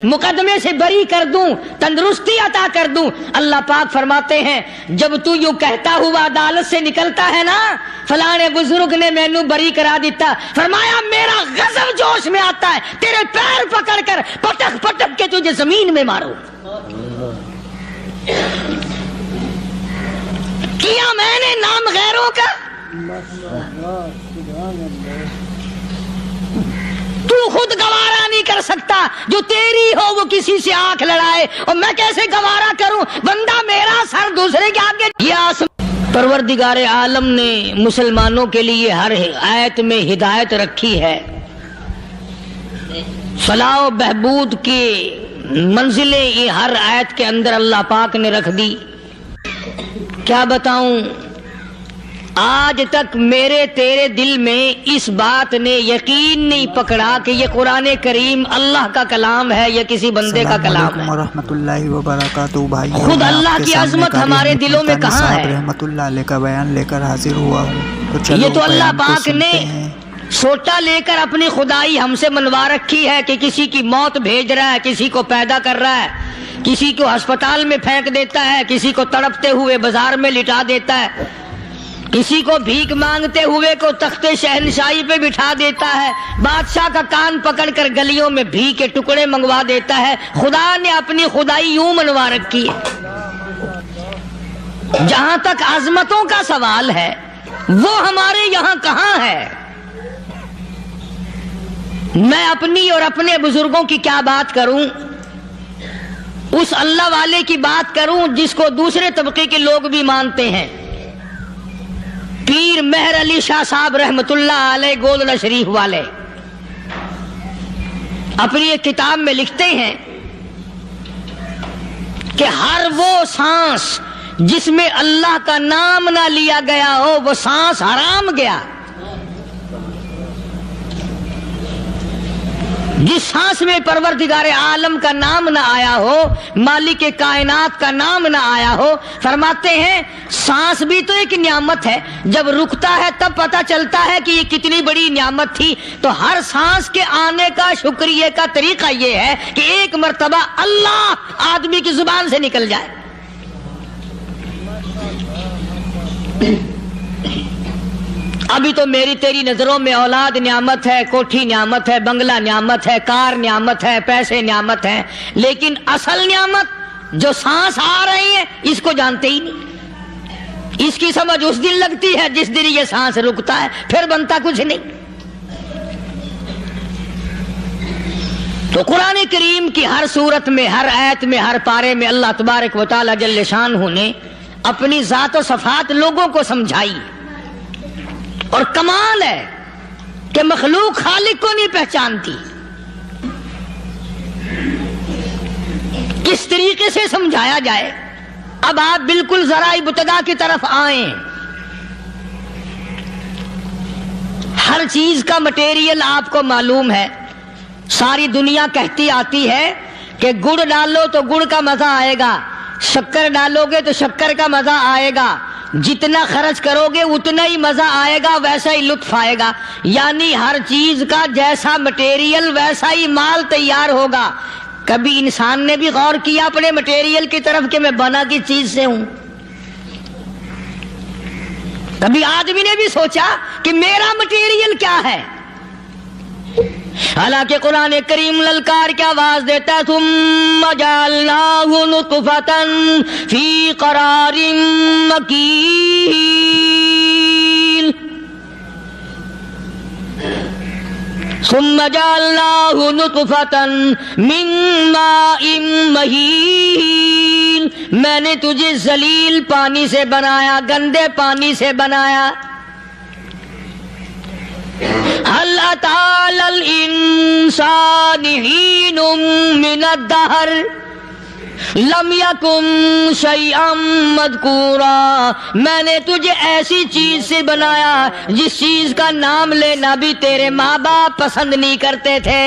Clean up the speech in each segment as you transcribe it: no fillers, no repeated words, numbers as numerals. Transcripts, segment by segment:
مقدمے سے بری کر دوں، تندرستی عطا کر دوں۔ اللہ پاک فرماتے ہیں جب تو یوں کہتا ہوا عدالت سے نکلتا ہے نا، فلانے بزرگ نے مینوں بری کرا دیتا، فرمایا میرا غضب جوش میں آتا ہے، تیرے پیر پکڑ کر پٹک پٹک کے تجھے زمین میں مارو۔ کیا میں نے نام غیروں کا؟ تو خود گوارا نہیں کر سکتا، جو تیری ہو وہ کسی سے آنکھ لڑائے، اور میں کیسے گوارا کروں بندہ میرا سر دوسرے کے آگے۔ پروردگار عالم نے مسلمانوں کے لیے ہر آیت میں ہدایت رکھی ہے، فلاح و بہبود کی منزلیں یہ ہر آیت کے اندر اللہ پاک نے رکھ دی۔ کیا بتاؤں، آج تک میرے تیرے دل میں اس بات نے یقین نہیں پکڑا کہ یہ قرآن کریم اللہ کا کلام ہے یا کسی بندے کا کلام ہے۔ ورحمۃ اللہ وبرکاتہ۔ بھائی خود اللہ کی عظمت ہمارے دلوں میں کہاں ہے؟ رحمۃ اللہ علیہ کا بیان لے کر حاضر ہوا ہوں۔ یہ تو اللہ پاک نے سوٹا لے کر اپنی خدائی ہم سے منوا رکھی ہے کہ کسی کی موت بھیج رہا ہے، کسی کو پیدا کر رہا ہے، کسی کو ہسپتال میں پھینک دیتا ہے، کسی کو تڑپتے ہوئے بازار میں لٹا دیتا ہے، کسی کو بھیک مانگتے ہوئے کو تخت شہنشاہی پہ بٹھا دیتا ہے، بادشاہ کا کان پکڑ کر گلیوں میں بھیک کے ٹکڑے منگوا دیتا ہے۔ خدا نے اپنی خدائی یوں منوا رکھی ہے۔ جہاں تک عظمتوں کا سوال ہے وہ ہمارے یہاں کہاں ہے؟ میں اپنی اور اپنے بزرگوں کی کیا بات کروں، اس اللہ والے کی بات کروں جس کو دوسرے طبقے کے لوگ بھی مانتے ہیں۔ پیر مہر علی شاہ صاحب رحمت اللہ علیہ گولڈا شریف والے اپنی ایک کتاب میں لکھتے ہیں کہ ہر وہ سانس جس میں اللہ کا نام نہ لیا گیا ہو وہ سانس حرام گیا۔ جس سانس میں پروردگار عالم کا نام نہ آیا ہو، مالک کائنات کا نام نہ آیا ہو، فرماتے ہیں سانس بھی تو ایک نعمت ہے، جب رکتا ہے تب پتہ چلتا ہے کہ یہ کتنی بڑی نعمت تھی۔ تو ہر سانس کے آنے کا شکریہ کا طریقہ یہ ہے کہ ایک مرتبہ اللہ آدمی کی زبان سے نکل جائے۔ ابھی تو میری تیری نظروں میں اولاد نعمت ہے، کوٹھی نعمت ہے، بنگلہ نعمت ہے، کار نعمت ہے، پیسے نعمت ہے، لیکن اصل نعمت جو سانس آ رہی ہے اس کو جانتے ہی نہیں۔ اس کی سمجھ اس دن لگتی ہے جس دن یہ سانس رکتا ہے، پھر بنتا کچھ نہیں۔ تو قرآن کریم کی ہر صورت میں، ہر آیت میں، ہر پارے میں اللہ تبارک و تعالی جل شانہ نے اپنی ذات و صفات لوگوں کو سمجھائی۔ اور کمال ہے کہ مخلوق خالق کو نہیں پہچانتی۔ کس طریقے سے سمجھایا جائے؟ اب آپ بالکل ذرا ابتدا کی طرف آئیں۔ ہر چیز کا مٹیریل آپ کو معلوم ہے۔ ساری دنیا کہتی آتی ہے کہ گڑ ڈالو تو گڑ کا مزہ آئے گا، شکر ڈالو گے تو شکر کا مزہ آئے گا، جتنا خرچ کرو گے اتنا ہی مزہ آئے گا، ویسا ہی لطف آئے گا۔ یعنی ہر چیز کا جیسا مٹیریل ویسا ہی مال تیار ہوگا۔ کبھی انسان نے بھی غور کیا اپنے مٹیریل کی طرف کہ میں بنا کس چیز سے ہوں؟ کبھی آدمی نے بھی سوچا کہ میرا مٹیریل کیا ہے؟ حالانکہ قرآن کریم للکار کی آواز دیتا ہے ثم جعلناہ نطفۃ فی قرار مکین، ثم جعلناہ نطفۃ من ماء مہین، میں نے تجھے ذلیل پانی سے بنایا، گندے پانی سے بنایا۔ هل أتى على الإنسان حين من الدهر لم يكن شيئا مذكورا، میں نے تجھے ایسی چیز سے بنایا جس چیز کا نام لینا بھی تیرے ماں باپ پسند نہیں کرتے تھے۔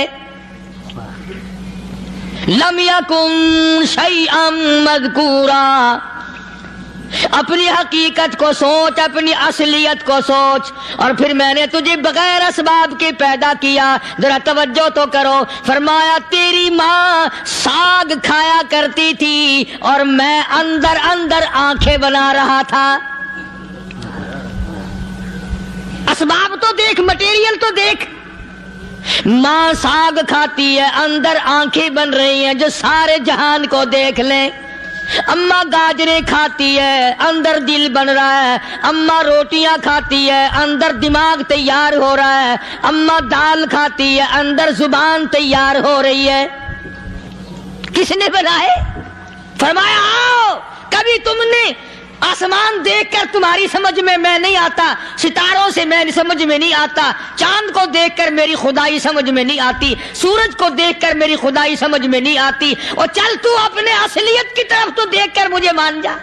لم يكن شيئا مذكورا، اپنی حقیقت کو سوچ، اپنی اصلیت کو سوچ. اور پھر میں نے تجھے بغیر اسباب کے پیدا کیا. ذرا توجہ تو کرو. فرمایا تیری ماں ساگ کھایا کرتی تھی اور میں اندر اندر آنکھیں بنا رہا تھا. اسباب تو دیکھ، مٹیریل تو دیکھ. ماں ساگ کھاتی ہے، اندر آنکھیں بن رہی ہیں جو سارے جہان کو دیکھ لیں. اماں گاجریں کھاتی ہے، اندر دل بن رہا ہے. اماں روٹیاں کھاتی ہے، اندر دماغ تیار ہو رہا ہے. اماں دال کھاتی ہے، اندر زبان تیار ہو رہی ہے. کس نے بنائے؟ فرمایا آؤ. کبھی تم نے آسمان دیکھ کر تمہاری سمجھ میں نہیں آتا، ستاروں سے میں سمجھ میں نہیں آتا، چاند کو دیکھ کر میری خدائی سمجھ میں نہیں آتی، سورج کو دیکھ کر میری خدائی سمجھ میں نہیں آتی. اور چل تو اپنے اصلیت کی طرف تو دیکھ کر مجھے مان جا.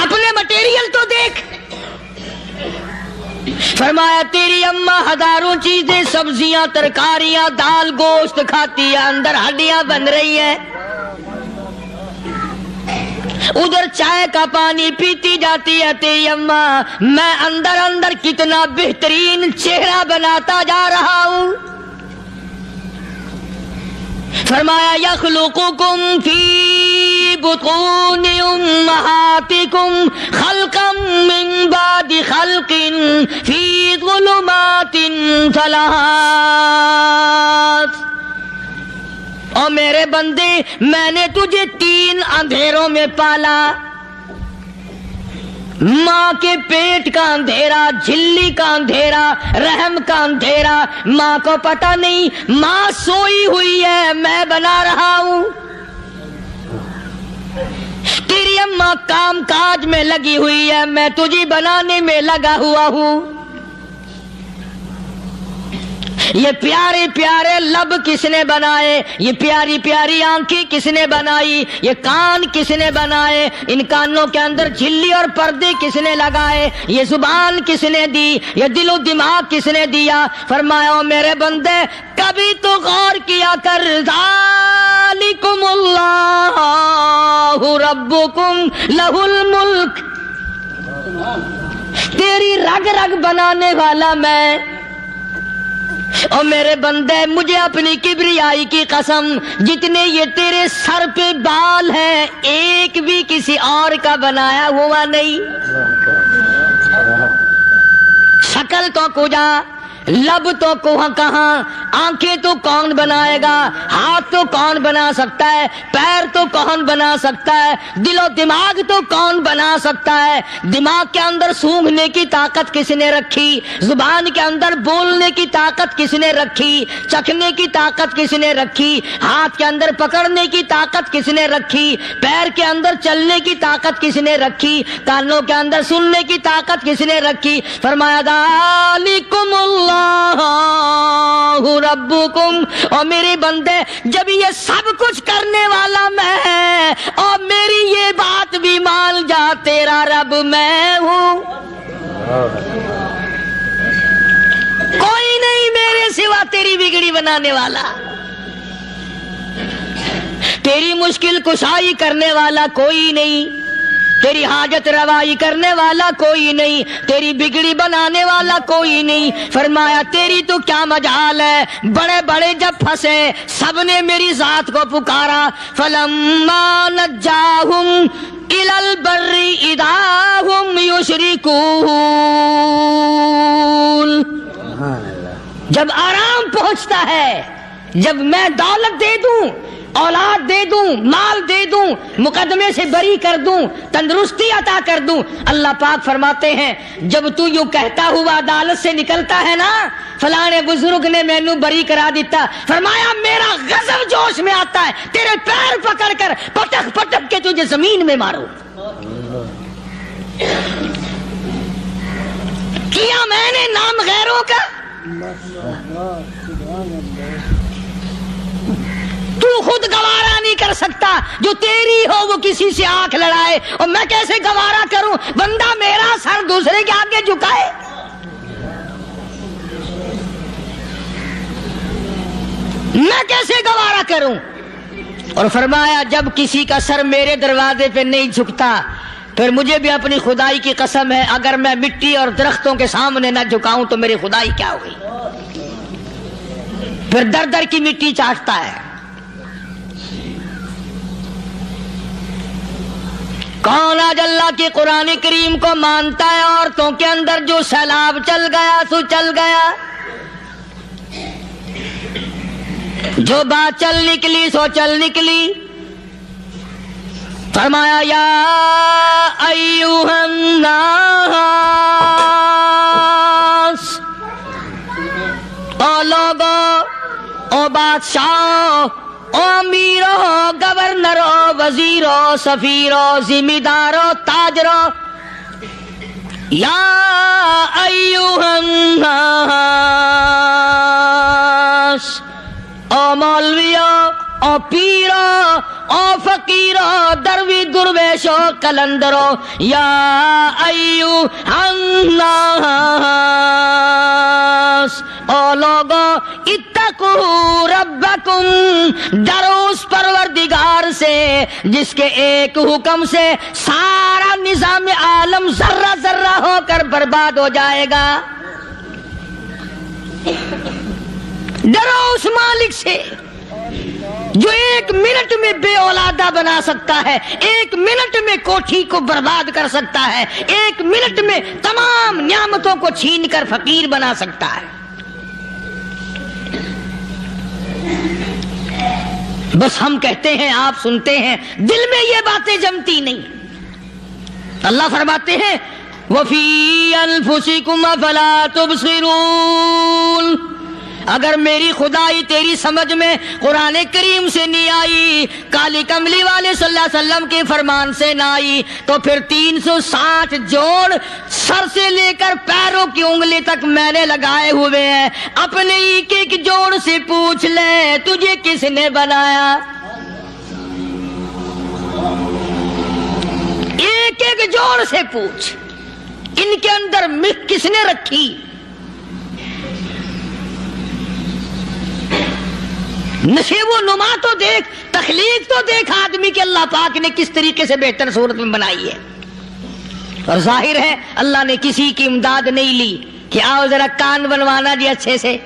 اپنے مٹیریل تو دیکھ. فرمایا تیری اماں ہزاروں چیزیں، سبزیاں، ترکاریاں، دال، گوشت کھاتی ہے، اندر ہڈیاں بن رہی ہیں. ادھر چائے کا پانی پیتی جاتی ہے تیری اماں، میں اندر اندر کتنا بہترین چہرہ بناتا جا رہا ہوں. فرمایا یخلقکم فی بطون امہاتکم خلقا من بعد خلق فی ظلمات ثلاث. اور میرے بندے میں نے تجھے 3 اندھیروں میں پالا. ماں کے پیٹ کا اندھیرا، جھلی کا اندھیرا، رحم کا اندھیرا. ماں کو پتہ نہیں ماں سوئی ہوئی ہے، میں بنا رہا ہوں. تیری اماں کام کاج میں لگی ہوئی ہے، میں تجھے بنانے میں لگا ہوا ہوں. یہ پیارے پیارے لب کس نے بنائے؟ یہ پیاری پیاری آنکھیں کس نے بنائی؟ یہ کان کس نے بنائے؟ ان کانوں کے اندر جھلی اور پردے کس نے لگائے؟ یہ زبان کس نے دی؟ یہ دل و دماغ کس نے دیا؟ فرمایا میرے بندے کبھی تو غور کیا کر. ذالکم اللہ ربکم لہ الملک. تیری رگ رگ بنانے والا میں. اور میرے بندے مجھے اپنی کبریائی کی قسم، جتنے یہ تیرے سر پہ بال ہیں ایک بھی کسی اور کا بنایا ہوا نہیں. شکل تو کجا، لب تو کہاں، آنکھیں تو کون بنائے گا، ہاتھ تو کون بنا سکتا ہے، پیر تو کون بنا سکتا ہے، دل و دماغ تو کون بنا سکتا ہے. دماغ کے اندر سونگھنے کی طاقت کس نے رکھی؟ زبان کے اندر بولنے کی طاقت کس نے رکھی؟ چکھنے کی طاقت کس نے رکھی؟ ہاتھ کے اندر پکڑنے کی طاقت کس نے رکھی؟ پیر کے اندر چلنے کی طاقت کس نے رکھی؟ کانوں کے اندر سننے کی طاقت کس نے رکھی؟ فرمایا ذالکم اللہ ربکم. اور میرے بندے جب یہ سب کچھ کرنے والا میں اور میری یہ بات بھی مان جا تیرا رب میں ہوں. کوئی نہیں میرے سوا تیری بگڑی بنانے والا، تیری مشکل کشائی کرنے والا کوئی نہیں، تیری حاجت روائی کرنے والا کوئی نہیں، تیری بگڑی بنانے والا کوئی نہیں. فرمایا تیری تو کیا مجال ہے. بڑے بڑے جب پھنسے سب نے میری ذات کو پکارا. فلما نجاہم الی البر اذا ہم یشرکون. جب آرام پہنچتا ہے، جب میں دولت دے دوں، اولاد دے دوں، مال دے دوں، مقدمے سے بری کر دوں، تندرستی عطا کر دوں، اللہ پاک فرماتے ہیں جب تو یوں کہتا ہوا عدالت سے نکلتا ہے نا فلانے بزرگ نے مینوں بری کرا دیتا، فرمایا میرا غضب جوش میں آتا ہے تیرے پیر پکڑ کر پٹک پٹک کے تجھے زمین میں ماروں. کیا میں نے نام غیروں کا؟ تو خود گوارا نہیں کر سکتا، جو تیری ہو وہ کسی سے آنکھ لڑائے، اور میں کیسے گوارا کروں بندہ میرا سر دوسرے کے آگے جھکائے؟ میں کیسے گوارا کروں؟ اور فرمایا جب کسی کا سر میرے دروازے پہ نہیں جھکتا پھر مجھے بھی اپنی خدائی کی قسم ہے اگر میں مٹی اور درختوں کے سامنے نہ جھکاؤں تو میری خدائی کیا ہوئی. پھر در در کی مٹی چاٹتا ہے. کون آج اللہ کی قرآن کریم کو مانتا ہے؟ عورتوں کے اندر جو سیلاب چل گیا سو چل گیا، جو بات چل نکلی سو چل نکلی. فرمایا یا ایھا الناس، او لوگو، او بادشاہ، او امیرو، گورنرو، وزیرو، سفیرو، ذمہ دارو، تاجرو، یا ایھا الناس، او مولویو، او پیرو، او فقیرو، دروی درویشو، کلندرو، یا ایھا الناس، او لوگو، اتقوا ربکم، ڈرو اس پروردگار سے جس کے ایک حکم سے سارا نظام عالم ذرہ ذرہ ہو کر برباد ہو جائے گا. ڈرو اس مالک سے جو ایک منٹ میں بے اولادہ بنا سکتا ہے، ایک منٹ میں کوٹھی کو برباد کر سکتا ہے، ایک منٹ میں تمام نعمتوں کو چھین کر فقیر بنا سکتا ہے. بس ہم کہتے ہیں، آپ سنتے ہیں، دل میں یہ باتیں جمتی نہیں. اللہ فرماتے ہیں وَفِي أَنفُسِكُمْ أَفَلَا تُبْصِرُونَ. اگر میری خدائی تیری سمجھ میں قرآن کریم سے نہیں آئی، کالی کملی والے صلی اللہ علیہ وسلم کے فرمان سے نہ آئی، تو پھر 360 جوڑ سر سے لے کر پیروں کی انگلی تک میں نے لگائے ہوئے ہیں. اپنے ایک ایک جوڑ سے پوچھ لے تجھے کس نے بنایا. ایک ایک جوڑ سے پوچھ ان کے اندر مکھ کس نے رکھی. نشیب و نما تو دیکھ، تخلیق تو دیکھ آدمی کے اللہ پاک نے کس طریقے سے بہتر صورت میں بنائی ہے. اور ظاہر ہے اللہ نے کسی کی امداد نہیں لی کہ آؤ ذرا کان بنوانا جی اچھے سے،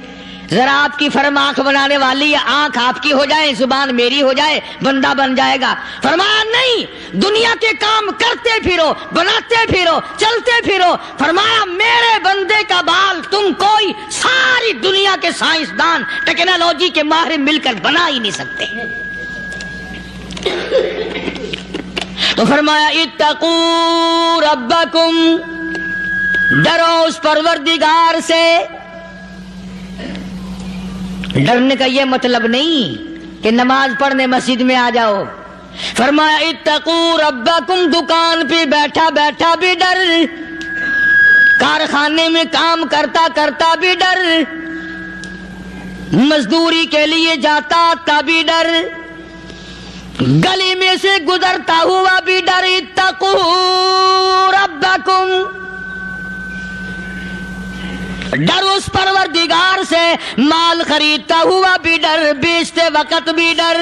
ذرا آپ کی فرم آنکھ بنانے والی ہے، آنکھ آپ کی ہو جائے، زبان میری ہو جائے، بندہ بن جائے گا. فرمایا نہیں، دنیا کے کام کرتے پھرو، بناتے پھرو، چلتے پھرو. فرمایا میرے بندے کا بال تم کوئی ساری دنیا کے سائنسدان، ٹیکنالوجی کے ماہر مل کر بنا ہی نہیں سکتے. تو فرمایا اتقوا ربکم، ڈرو اس پروردگار سے. ڈرنے کا یہ مطلب نہیں کہ نماز پڑھنے مسجد میں آ جاؤ. فرمایا اتقوا ربکم، دکان پہ بیٹھا بیٹھا بھی ڈر، کارخانے میں کام کرتا کرتا بھی ڈر، مزدوری کے لیے جاتا آتا بھی ڈر، گلی میں سے گزرتا ہوا بھی ڈر. اتقوا ربکم، ڈر اس پروردگار سے. مال خریدتا ہوا بھی ڈر، بیچتے وقت بھی ڈر،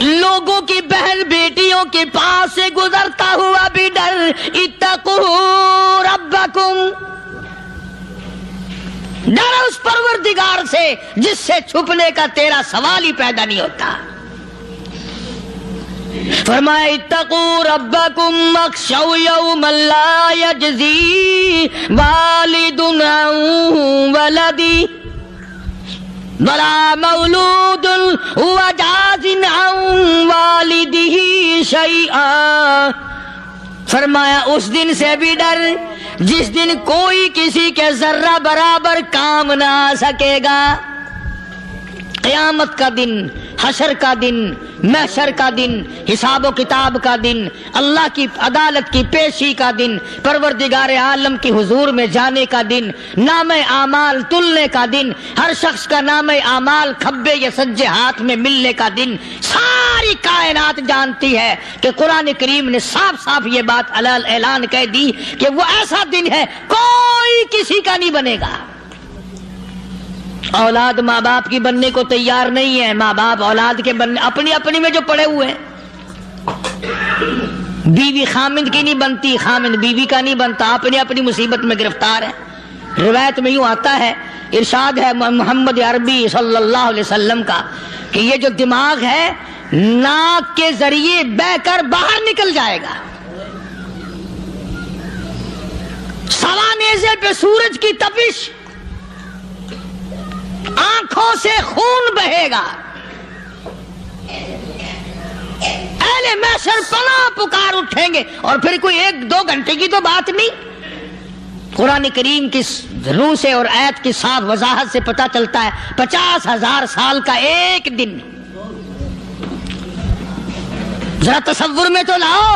لوگوں کی بہن بیٹیوں کے پاس سے گزرتا ہوا بھی ڈر. اتقوا ربکم، ڈر اس پروردگار سے جس سے چھپنے کا تیرا سوال ہی پیدا نہیں ہوتا. فرمایا اتقوا ربکم واخشوا یوما لا یجزی والد عن ولدہ ولا مولود هو جاز عن والدہ شیئا. فرمایا اس دن سے بھی ڈر جس دن کوئی کسی کے ذرہ برابر کام نہ آ سکے گا. قیامت کا دن، حشر کا دن، محشر کا دن، حساب و کتاب کا دن، اللہ کی عدالت کی پیشی کا دن، پروردگار عالم کی حضور میں جانے کا دن، نام اعمال تلنے کا دن، ہر شخص کا نام اعمال کھبے یا سجے ہاتھ میں ملنے کا دن. ساری کائنات جانتی ہے کہ قرآن کریم نے صاف صاف یہ بات اعلان کہہ دی کہ وہ ایسا دن ہے کوئی کسی کا نہیں بنے گا. اولاد ماں باپ کی بننے کو تیار نہیں ہے، ماں باپ اولاد کے بننے اپنی اپنی میں جو پڑے ہوئے ہیں۔ بیوی خامند کی نہیں بنتی، خامند بیوی کا نہیں بنتا، اپنی اپنی مصیبت میں گرفتار ہے۔ روایت میں یوں آتا ہے، ارشاد ہے محمد عربی صلی اللہ علیہ وسلم کا کہ یہ جو دماغ ہے ناک کے ذریعے بہہ کر باہر نکل جائے گا، سوا نیزے پہ سورج کی تپش، آنکھوں سے خون بہے گا، اہل محشر پناہ پکار اٹھیں گے، اور پھر کوئی 1-2 گھنٹے کی تو بات نہیں۔ قرآن کریم کی روح سے اور آیت کی صاف وضاحت سے پتہ چلتا ہے 50,000 سال کا ایک دن۔ ذرا تصور میں تو لاؤ،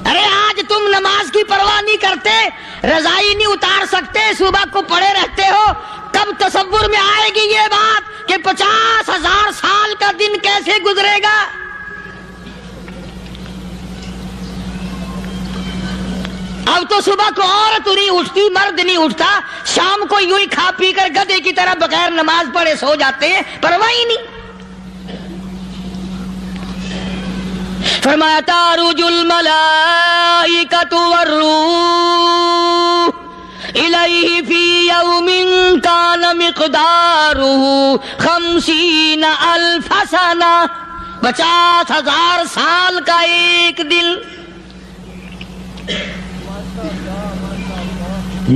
ارے آج تم نماز کی پرواہ نہیں کرتے، رضائی نہیں اتار سکتے، صبح کو پڑے رہتے ہو، کب تصور میں آئے گی یہ بات کہ 50,000 سال کا دن کیسے گزرے گا؟ اب تو صبح کو عورت نہیں اٹھتی، مرد نہیں اٹھتا، شام کو یوں ہی کھا پی کر گدھے کی طرح بغیر نماز پڑھے سو جاتے ہیں، پرواہ ہی نہیں۔ فرمایا تعرج الملائکۃ والروح الیہ فی یوم کان مقدارہ 50,000 سنہ، 50,000 سال کا ایک دن۔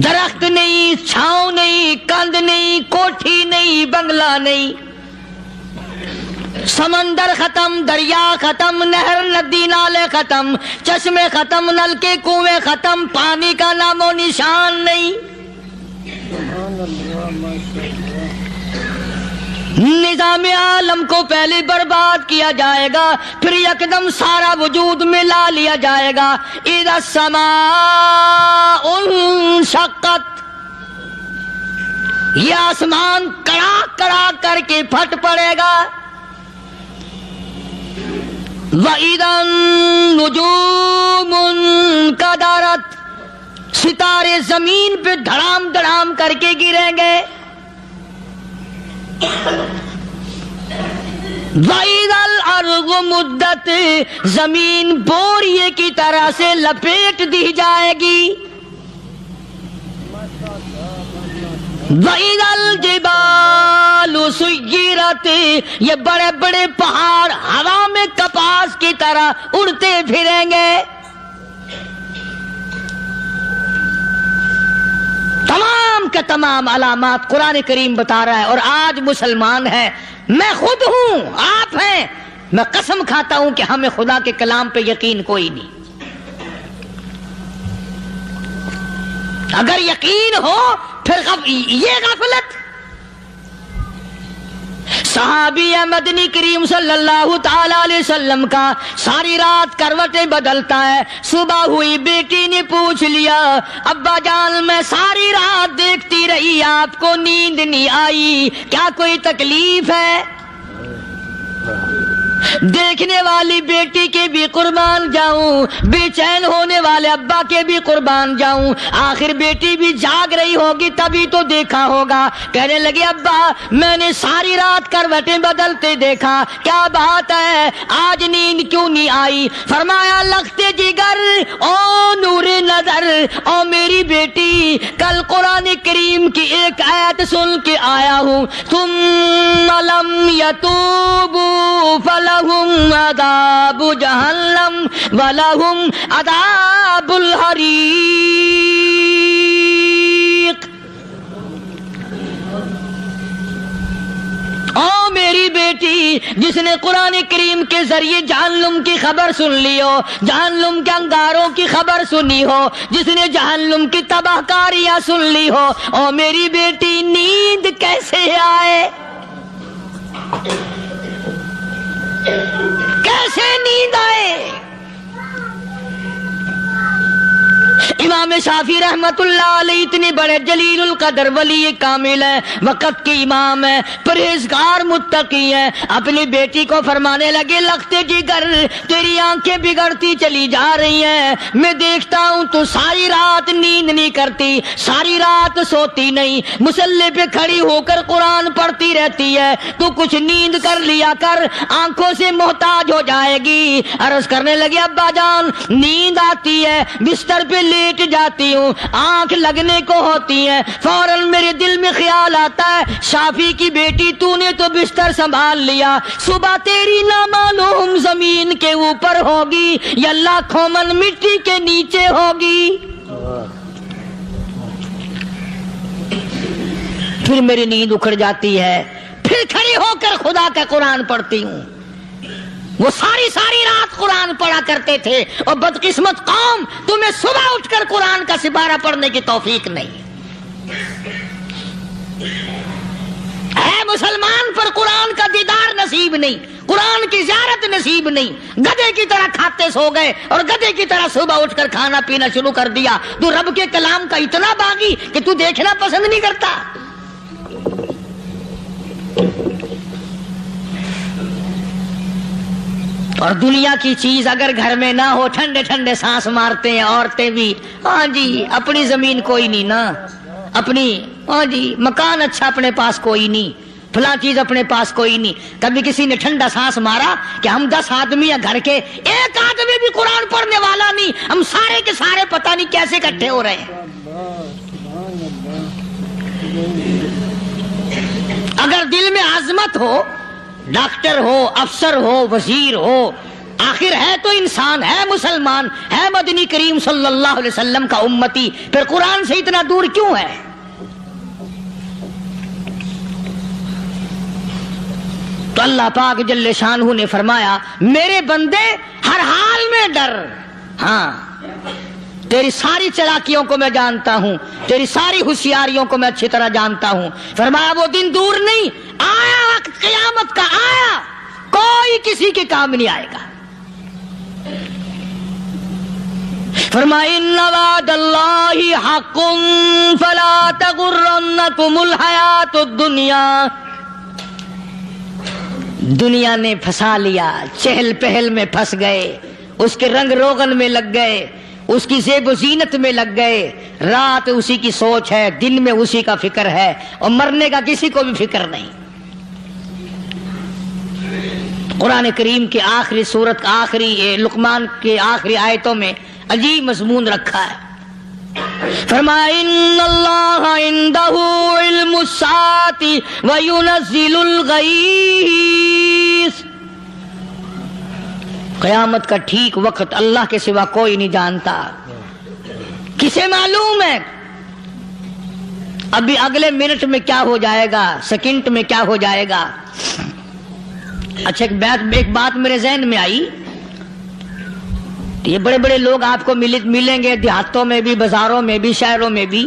درخت نہیں، چھاؤں نہیں، کند نہیں، کوٹھی نہیں، بنگلہ نہیں، سمندر ختم، دریا ختم، نہر ندی نالے ختم، چشمے ختم، نلکے کنویں ختم، پانی کا نام و نشان نہیں۔ نظام عالم کو پہلے برباد کیا جائے گا، پھر یکدم سارا وجود ملا لیا جائے گا۔ اذا السماء انشقت، یہ آسمان کڑاک کڑاک کر کے پھٹ پڑے گا۔ وَإِذَا النُّجُومُ انْكَدَرَتْ، ستارے زمین پہ دھڑام دھڑام کر کے گریں گے۔ وَإِذَا الْأَرْضُ مُدَّتْ، زمین بوریے کی طرح سے لپیٹ دی جائے گی۔ وَإِذَا الْجِبَالُ سُيِّرَتْ، یہ بڑے بڑے پہاڑ ہوا میں کپاس کی طرح اڑتے پھریں گے۔ تمام کے تمام علامات قرآن کریم بتا رہا ہے، اور آج مسلمان ہے، میں خود ہوں، آپ ہیں، میں قسم کھاتا ہوں کہ ہمیں خدا کے کلام پہ یقین کوئی نہیں۔ اگر یقین ہو پھر یہ غفلت۔ صحابی مدنی کریم صلی اللہ تعالی علیہ وسلم کا ساری رات کروٹیں بدلتا ہے، صبح ہوئی بیٹی نے پوچھ لیا، ابا جان میں ساری رات دیکھتی رہی، آپ کو نیند نہیں آئی، کیا کوئی تکلیف ہے؟ دیکھنے والی بیٹی کے بھی قربان جاؤں، بے چین ہونے والے ابا کے بھی قربان جاؤں، آخر بیٹی بھی جاگ رہی ہوگی تبھی تو دیکھا ہوگا۔ کہنے لگے ابا میں نے ساری رات کروٹیں بدلتے دیکھا، کیا بات ہے، آج نیند کیوں نہیں آئی؟ فرمایا لختے جگر او نور نظر، او میری بیٹی کل قرآن کریم کی ایک آیت سن کے آیا ہوں، ثم لم یتوبوا فلہم عذاب جہنم ولہم عذاب الحریق۔ او میری بیٹی جس نے قرآن کریم کے ذریعے جہنم کی خبر سن لی ہو، جہنم کے انگاروں کی خبر سنی ہو، جس نے جہنم کی تباہ کاریاں سن لی ہو، او میری بیٹی نیند کیسے آئے؟ کیسے نیند آئے؟ امام شافعی رحمت اللہ علیہ اتنے بڑے جلیل القدر ولی کامل ہے، وقت کے امام ہے، پرہیزگار متقی ہے، اپنی بیٹی کو فرمانے لگے لگتے جگر تیری آنکھیں بگڑتی چلی جا رہی ہیں، میں دیکھتا ہوں تو ساری رات نیند نہیں کرتی، ساری رات سوتی نہیں، مصلی پہ کھڑی ہو کر قرآن پڑھتی رہتی ہے، تو کچھ نیند کر لیا کر، آنکھوں سے محتاج ہو جائے گی۔ عرض کرنے لگے ابا جان نیند آتی ہے، بستر پہ لیٹ جاتی ہوں، آنکھ لگنے کو ہوتی ہے، فوراً میرے دل میں خیال آتا ہے شافی کی بیٹی تو نے تو بستر سنبھال لیا، صبح تیری نہ معلوم زمین کے اوپر ہوگی یا لاکھوں من مٹی کے نیچے ہوگی۔ پھر میری نیند اکھڑ جاتی ہے، پھر کھڑی ہو کر خدا کا قرآن پڑھتی ہوں۔ وہ ساری رات قرآن پڑھا کرتے تھے، اور بدقسمت قوم تمہیں صبح اٹھ کر قرآن کا سپارہ پڑھنے کی توفیق نہیں ہے۔ مسلمان پر قرآن کا دیدار نصیب نہیں، قرآن کی زیارت نصیب نہیں، گدھے کی طرح کھاتے سو گئے اور گدھے کی طرح صبح اٹھ کر کھانا پینا شروع کر دیا۔ تو رب کے کلام کا اتنا باغی کہ تو دیکھنا پسند نہیں کرتا۔ اور دنیا کی چیز اگر گھر میں نہ ہو، ٹھنڈے ٹھنڈے سانس مارتے ہیں عورتیں بھی، ہاں جی اپنی زمین کوئی نہیں نا، اپنی ہاں جی مکان اچھا اپنے پاس کوئی نہیں، فلاں چیز اپنے پاس کوئی نہیں۔ کبھی کسی نے ٹھنڈا سانس مارا کہ ہم 10 آدمی ہیں گھر کے، ایک آدمی بھی قرآن پڑھنے والا نہیں، ہم سارے کے سارے پتہ نہیں کیسے اکٹھے ہو رہے ہیں۔ اگر دل میں عظمت ہو، ڈاکٹر ہو، افسر ہو، وزیر ہو، آخر ہے تو انسان، ہے مسلمان، ہے مدنی کریم صلی اللہ علیہ وسلم کا امتی، پھر قرآن سے اتنا دور کیوں ہے؟ تو اللہ پاک جل شانہ نے فرمایا میرے بندے ہر حال میں ڈر، ہاں تیری ساری چلاکیوں کو میں جانتا ہوں، تیری ساری ہوشیاریوں کو میں اچھی طرح جانتا ہوں۔ فرمایا وہ دن دور نہیں، آیا وقت قیامت کا، آیا، کوئی کسی کے کام نہیں آئے گا۔ فرمایا ان وعد اللہ حق فلا تغرنکم الحیات الدنیا۔ دنیا نے پھنسا لیا، چہل پہل میں پھنس گئے، اس کے رنگ روغن میں لگ گئے، اس کی زیب و زینت میں لگ گئے، رات اسی کی سوچ ہے، دن میں اسی کا فکر ہے، اور مرنے کا کسی کو بھی فکر نہیں۔ قرآن کریم کے آخری سورت کا آخری لقمان کے آخری آیتوں میں عجیب مضمون رکھا ہے۔ فرمایا ان اللہ عندہ علم الساعۃ وینزل الغیث۔ قیامت کا ٹھیک وقت اللہ کے سوا کوئی نہیں جانتا، کسے معلوم ہے ابھی اگلے منٹ میں کیا ہو جائے گا، سیکنڈ میں کیا ہو جائے گا۔ اچھا ایک بات میرے ذہن میں آئی، یہ بڑے بڑے لوگ آپ کو ملیں گے دیہاتوں میں بھی، بازاروں میں بھی، شہروں میں بھی،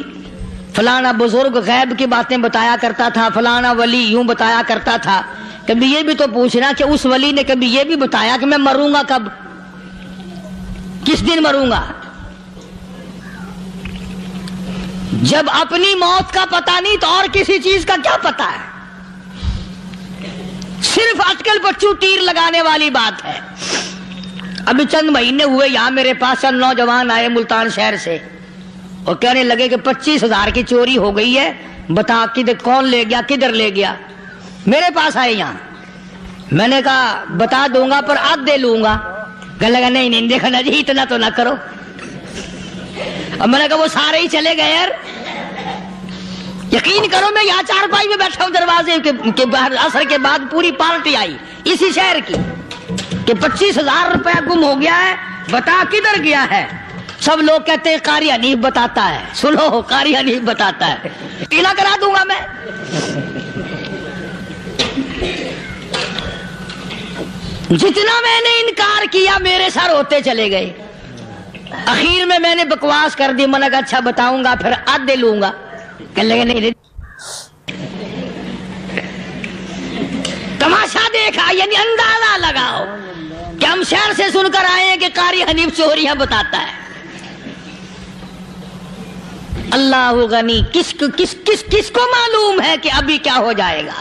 فلانا بزرگ غیب کی باتیں بتایا کرتا تھا، فلانا ولی یوں بتایا کرتا تھا۔ کبھی یہ بھی تو پوچھنا کہ اس ولی نے کبھی یہ بھی بتایا کہ میں مروں گا کب، کس دن مروں گا؟ جب اپنی موت کا پتہ نہیں تو اور کسی چیز کا کیا پتہ ہے؟ صرف اٹکل پچو تیر لگانے والی بات ہے۔ ابھی چند مہینے ہوئے یہاں میرے پاس چند نوجوان آئے ملتان شہر سے اور کہنے لگے کہ 25,000 کی چوری ہو گئی ہے، بتا کدھر کون لے گیا، کدھر لے گیا۔ میرے پاس آئے یہاں، میں نے کہا بتا دوں گا پر آدھے لوں گا۔ کہنے لگا نہیں دیکھا نا جی اتنا تو نہ کرو۔ اب میں نے کہا وہ سارے ہی چلے گئے یار، یقین کرو میں یہاں چارپائی میں بیٹھا ہوں دروازے کے باہر، عصر کے بعد پوری پارٹی آئی اسی شہر کی کہ 25,000 روپیہ گم ہو گیا ہے، بتا کدھر گیا ہے۔ سب لوگ کہتے ہیں قاری حنیف بتاتا ہے، سنو قاری حنیف بتاتا ہے، ٹیلا کرا دوں گا میں۔ جتنا میں نے انکار کیا میرے سر ہوتے چلے گئے، اخیر میں نے بکواس کر دی، میں نے کہا اچھا بتاؤں گا پھر آدھے لوں گا۔ کہنے لگے نہیں تماشا دیکھا، یعنی اندازہ لگاؤ کہ ہم شہر سے سن کر آئے ہیں کہ قاری حنیف چوریاں بتاتا ہے۔ اللہ غنی، کس کو معلوم ہے کہ ابھی کیا ہو جائے گا؟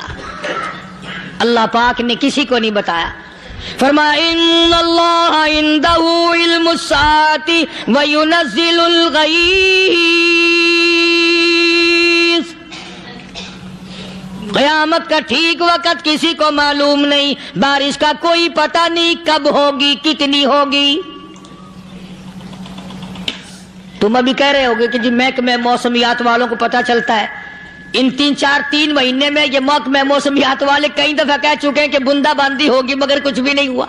اللہ پاک نے کسی کو نہیں بتایا۔ فرمایا ان اللہ عنده علم الساعۃ وینزل الغیث، قیامت کا ٹھیک وقت کسی کو معلوم نہیں، بارش کا کوئی پتہ نہیں کب ہوگی، کتنی ہوگی۔ تم ابھی کہہ رہے ہوگے کہ جی محکمہ موسمیات والوں کو پتہ چلتا ہے، ان 3 مہینے میں یہ محکمہ موسمیات والے کئی دفعہ کہہ چکے ہیں کہ بندہ باندی ہوگی، مگر کچھ بھی نہیں ہوا،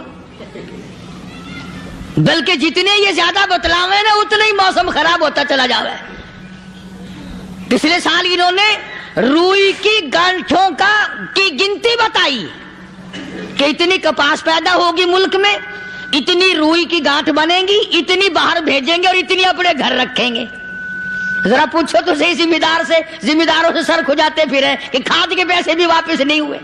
بلکہ جتنے یہ زیادہ بتلاوے نا اتنا ہی موسم خراب ہوتا چلا جاوے۔ پچھلے سال انہوں نے روئی کی گانٹھوں کی گنتی بتائی کہ اتنی کپاس پیدا ہوگی ملک میں، اتنی روئی کی گانٹھ بنے گی، اتنی باہر بھیجیں گے اور اتنی اپنے گھر رکھیں گے۔ ذرا پوچھو تو صحیح ذمہ داروں سے سر کھجاتے پھرے کہ کھاد کے پیسے بھی واپس نہیں ہوئے۔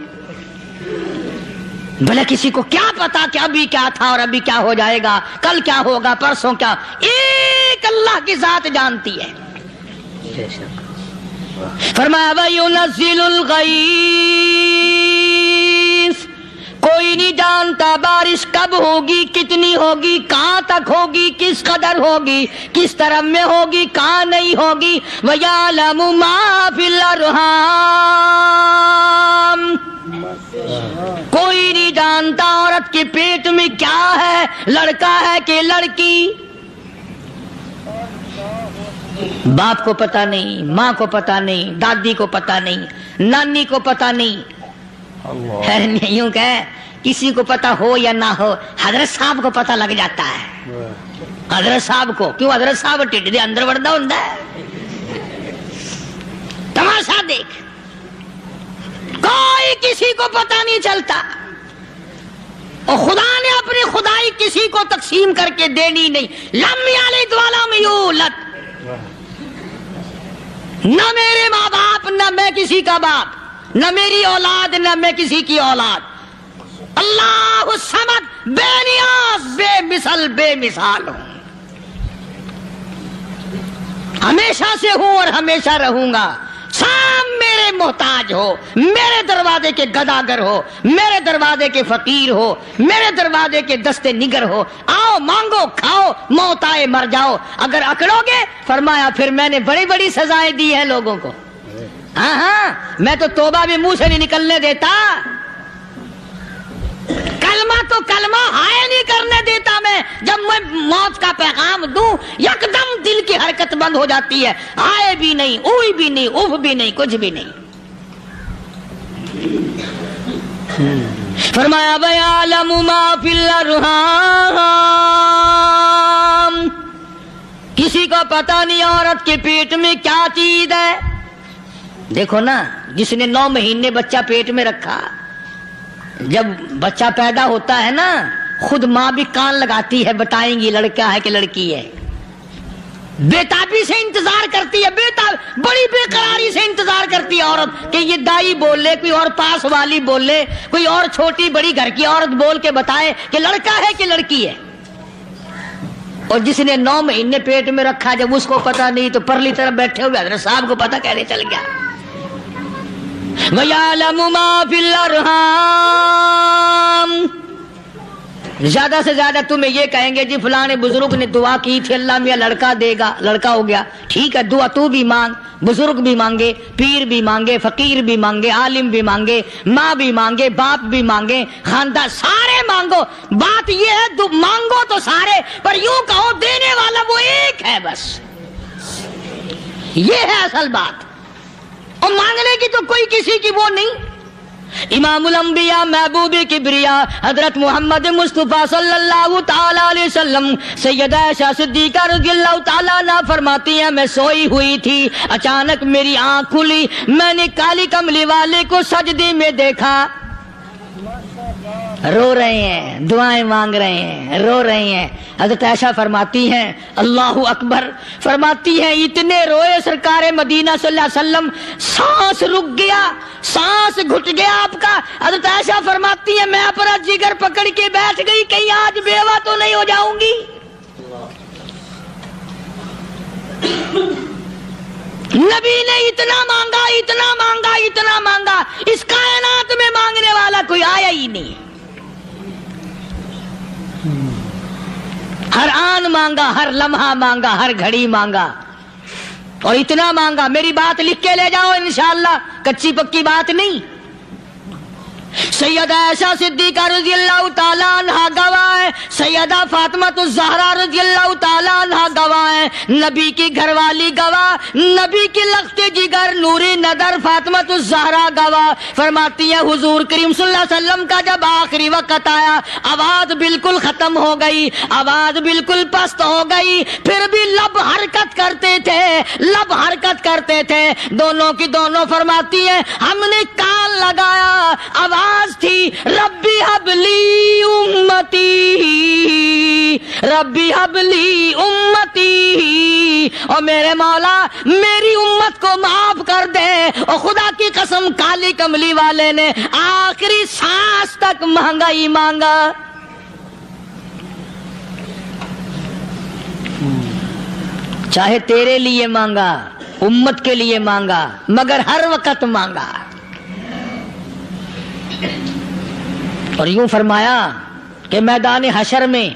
بھلا کسی کو کیا پتا کہ ابھی کیا تھا اور ابھی کیا ہو جائے گا، کل کیا ہوگا، پرسوں کیا؟ ایک اللہ کی ذات جانتی ہے۔ فرمایا وَيُنَزِّلُ الْغَيْثَ، کوئی نہیں جانتا بارش کب ہوگی، کتنی ہوگی، کہاں تک ہوگی، کس قدر ہوگی، کس طرح میں ہوگی، کہاں نہیں ہوگی۔ وَيَعْلَمُ مَا فِي الْأَرْحَامِ، کوئی نہیں جانتا عورت کے پیٹ میں کیا ہے، لڑکا ہے کہ لڑکی۔ باپ کو پتہ نہیں، ماں کو پتہ نہیں، دادی کو پتہ نہیں، نانی کو پتہ نہیں۔ یوں کہ کسی کو پتہ ہو یا نہ ہو، حضرت صاحب کو پتہ لگ جاتا ہے۔ حضرت صاحب کو کیوں؟ حضرت صاحب ٹھڈ دے اندر وڑدا ہوندا ہے۔ تماشا دیکھ، کوئی کسی کو پتہ نہیں چلتا، اور خدا نے اپنی خدائی کسی کو تقسیم کر کے دینی نہیں۔ لم یلد ولم یولد، نہ میرے ماں باپ، نہ میں کسی کا باپ، نہ میری اولاد، نہ میں کسی کی اولاد۔ اللہ الصمد، بے نیاز، بے مثل، بے مثال ہوں، ہمیشہ سے ہوں اور ہمیشہ رہوں گا۔ سام میرے محتاج ہو، میرے دروازے کے گداگر ہو، میرے دروازے کے فقیر ہو، میرے دروازے کے دستے نگر ہو، آؤ مانگو کھاؤ، موت آئے مر جاؤ۔ اگر اکڑو گے، فرمایا پھر میں نے بڑی بڑی سزائیں دی ہیں لوگوں کو۔ ہاں میں تو توبہ بھی منہ سے نہیں نکلنے دیتا، کلمہ ہائے نہیں کرنے دیتا میں۔ جب میں موت کا پیغام دوں یکدم دل کی حرکت بند ہو جاتی ہے، آئے بھی نہیں، اوئی بھی نہیں، اف بھی نہیں، کچھ بھی نہیں۔ فرمایا وَيَعْلَمُ مَا فِي الْأَرْحَامِ، کسی کو پتہ نہیں عورت کے پیٹ میں کیا چیز ہے۔ دیکھو نا، جس نے 9 مہینے بچہ پیٹ میں رکھا، جب بچہ پیدا ہوتا ہے نا، خود ماں بھی کان لگاتی ہے، بتائیں گی لڑکا ہے کہ لڑکی ہے۔ بےتابی سے انتظار کرتی ہے، بڑی بے قراری سے انتظار کرتی ہے عورت کہ یہ دائی بول لے، کوئی اور پاس والی بول لے، کوئی اور چھوٹی بڑی گھر کی عورت بول کے بتائے کہ لڑکا ہے کہ لڑکی ہے۔ اور جس نے 9 مہینے پیٹ میں رکھا، جب اس کو پتہ نہیں تو پرلی طرف بیٹھے ہوئے حضرت صاحب کو پتہ کیسے چل گیا؟ وَيَعْلَمُ مَا فِي الْأَرْحَامِ، زیادہ سے زیادہ تمہیں یہ کہیں گے جی فلاں بزرگ نے دعا کی تھی، اللہ میاں لڑکا دے گا، لڑکا ہو گیا، ٹھیک ہے، دعا تو بھی مانگ، بزرگ بھی مانگے، پیر بھی مانگے، فقیر بھی مانگے، عالم بھی مانگے، ماں بھی مانگے، باپ بھی مانگے، خاندان سارے مانگو۔ بات یہ ہے مانگو تو سارے، پر یوں کہو دینے والا وہ ایک ہے بس، یہ ہے اصل بات۔ اور مانگنے کی تو کوئی کسی کی وہ نہیں۔ امام الانبیاء محبوب کبریا حضرت محمد مصطفیٰ صلی اللہ تعالی علیہ وسلم سیدہ عائشہ صدیقہ رضی اللہ تعالیٰ عنہا فرماتی ہیں میں سوئی ہوئی تھی، اچانک میری آنکھ کھلی، میں نے کالی کملی والے کو سجدے میں دیکھا، رو رہے ہیں، دعائیں مانگ رہے ہیں، رو رہے ہیں۔ حضرت عائشہ فرماتی ہیں اللہ اکبر، فرماتی ہیں اتنے روئے سرکار مدینہ صلی اللہ علیہ وسلم، سانس رک گیا، سانس گھٹ گیا آپ کا۔ حضرت عائشہ فرماتی ہیں میں اپنا جگر پکڑ کے بیٹھ گئی، کہیں آج بیوہ تو نہیں ہو جاؤں گی۔ نبی نے اتنا مانگا اتنا مانگا اتنا مانگا، اس کائنات میں مانگنے والا کوئی آیا ہی نہیں۔ ہر آن مانگا، ہر لمحہ مانگا، ہر گھڑی مانگا، اور اتنا مانگا۔ میری بات لکھ کے لے جاؤ انشاءاللہ، کچی پکی بات نہیں۔ سیدہ عائشہ صدیقہ رضی اللہ تعالیٰ عنہ گواہ ہے، سیدہ فاطمہ الزہرا رضی اللہ تعالیٰ عنہ گواہ ہے، نبی کی گھر والی گواہ، نبی کی لخت جگر نوری نظر فاطمہ الزہرا گواہ، فرماتی ہے حضور کریم صلی اللہ علیہ وسلم کا جب آخری وقت آیا، آواز بالکل ختم ہو گئی، آواز بالکل پست ہو گئی، پھر بھی لب حرکت کرتے تھے، لب حرکت کرتے تھے، دونوں کی دونوں فرماتی ہیں ہم نے کان لگایا، آواز تھی ربی حبلی امتی، ربی حبلی امتی، اور میرے مولا میری امت کو معاف کر دے۔ اور خدا کی قسم کالی کملی والے نے آخری سانس تک مانگا ہی مانگا۔ چاہے تیرے لیے مانگا، امت کے لیے مانگا، مگر ہر وقت مانگا۔ اور یوں فرمایا کہ میدان حشر میں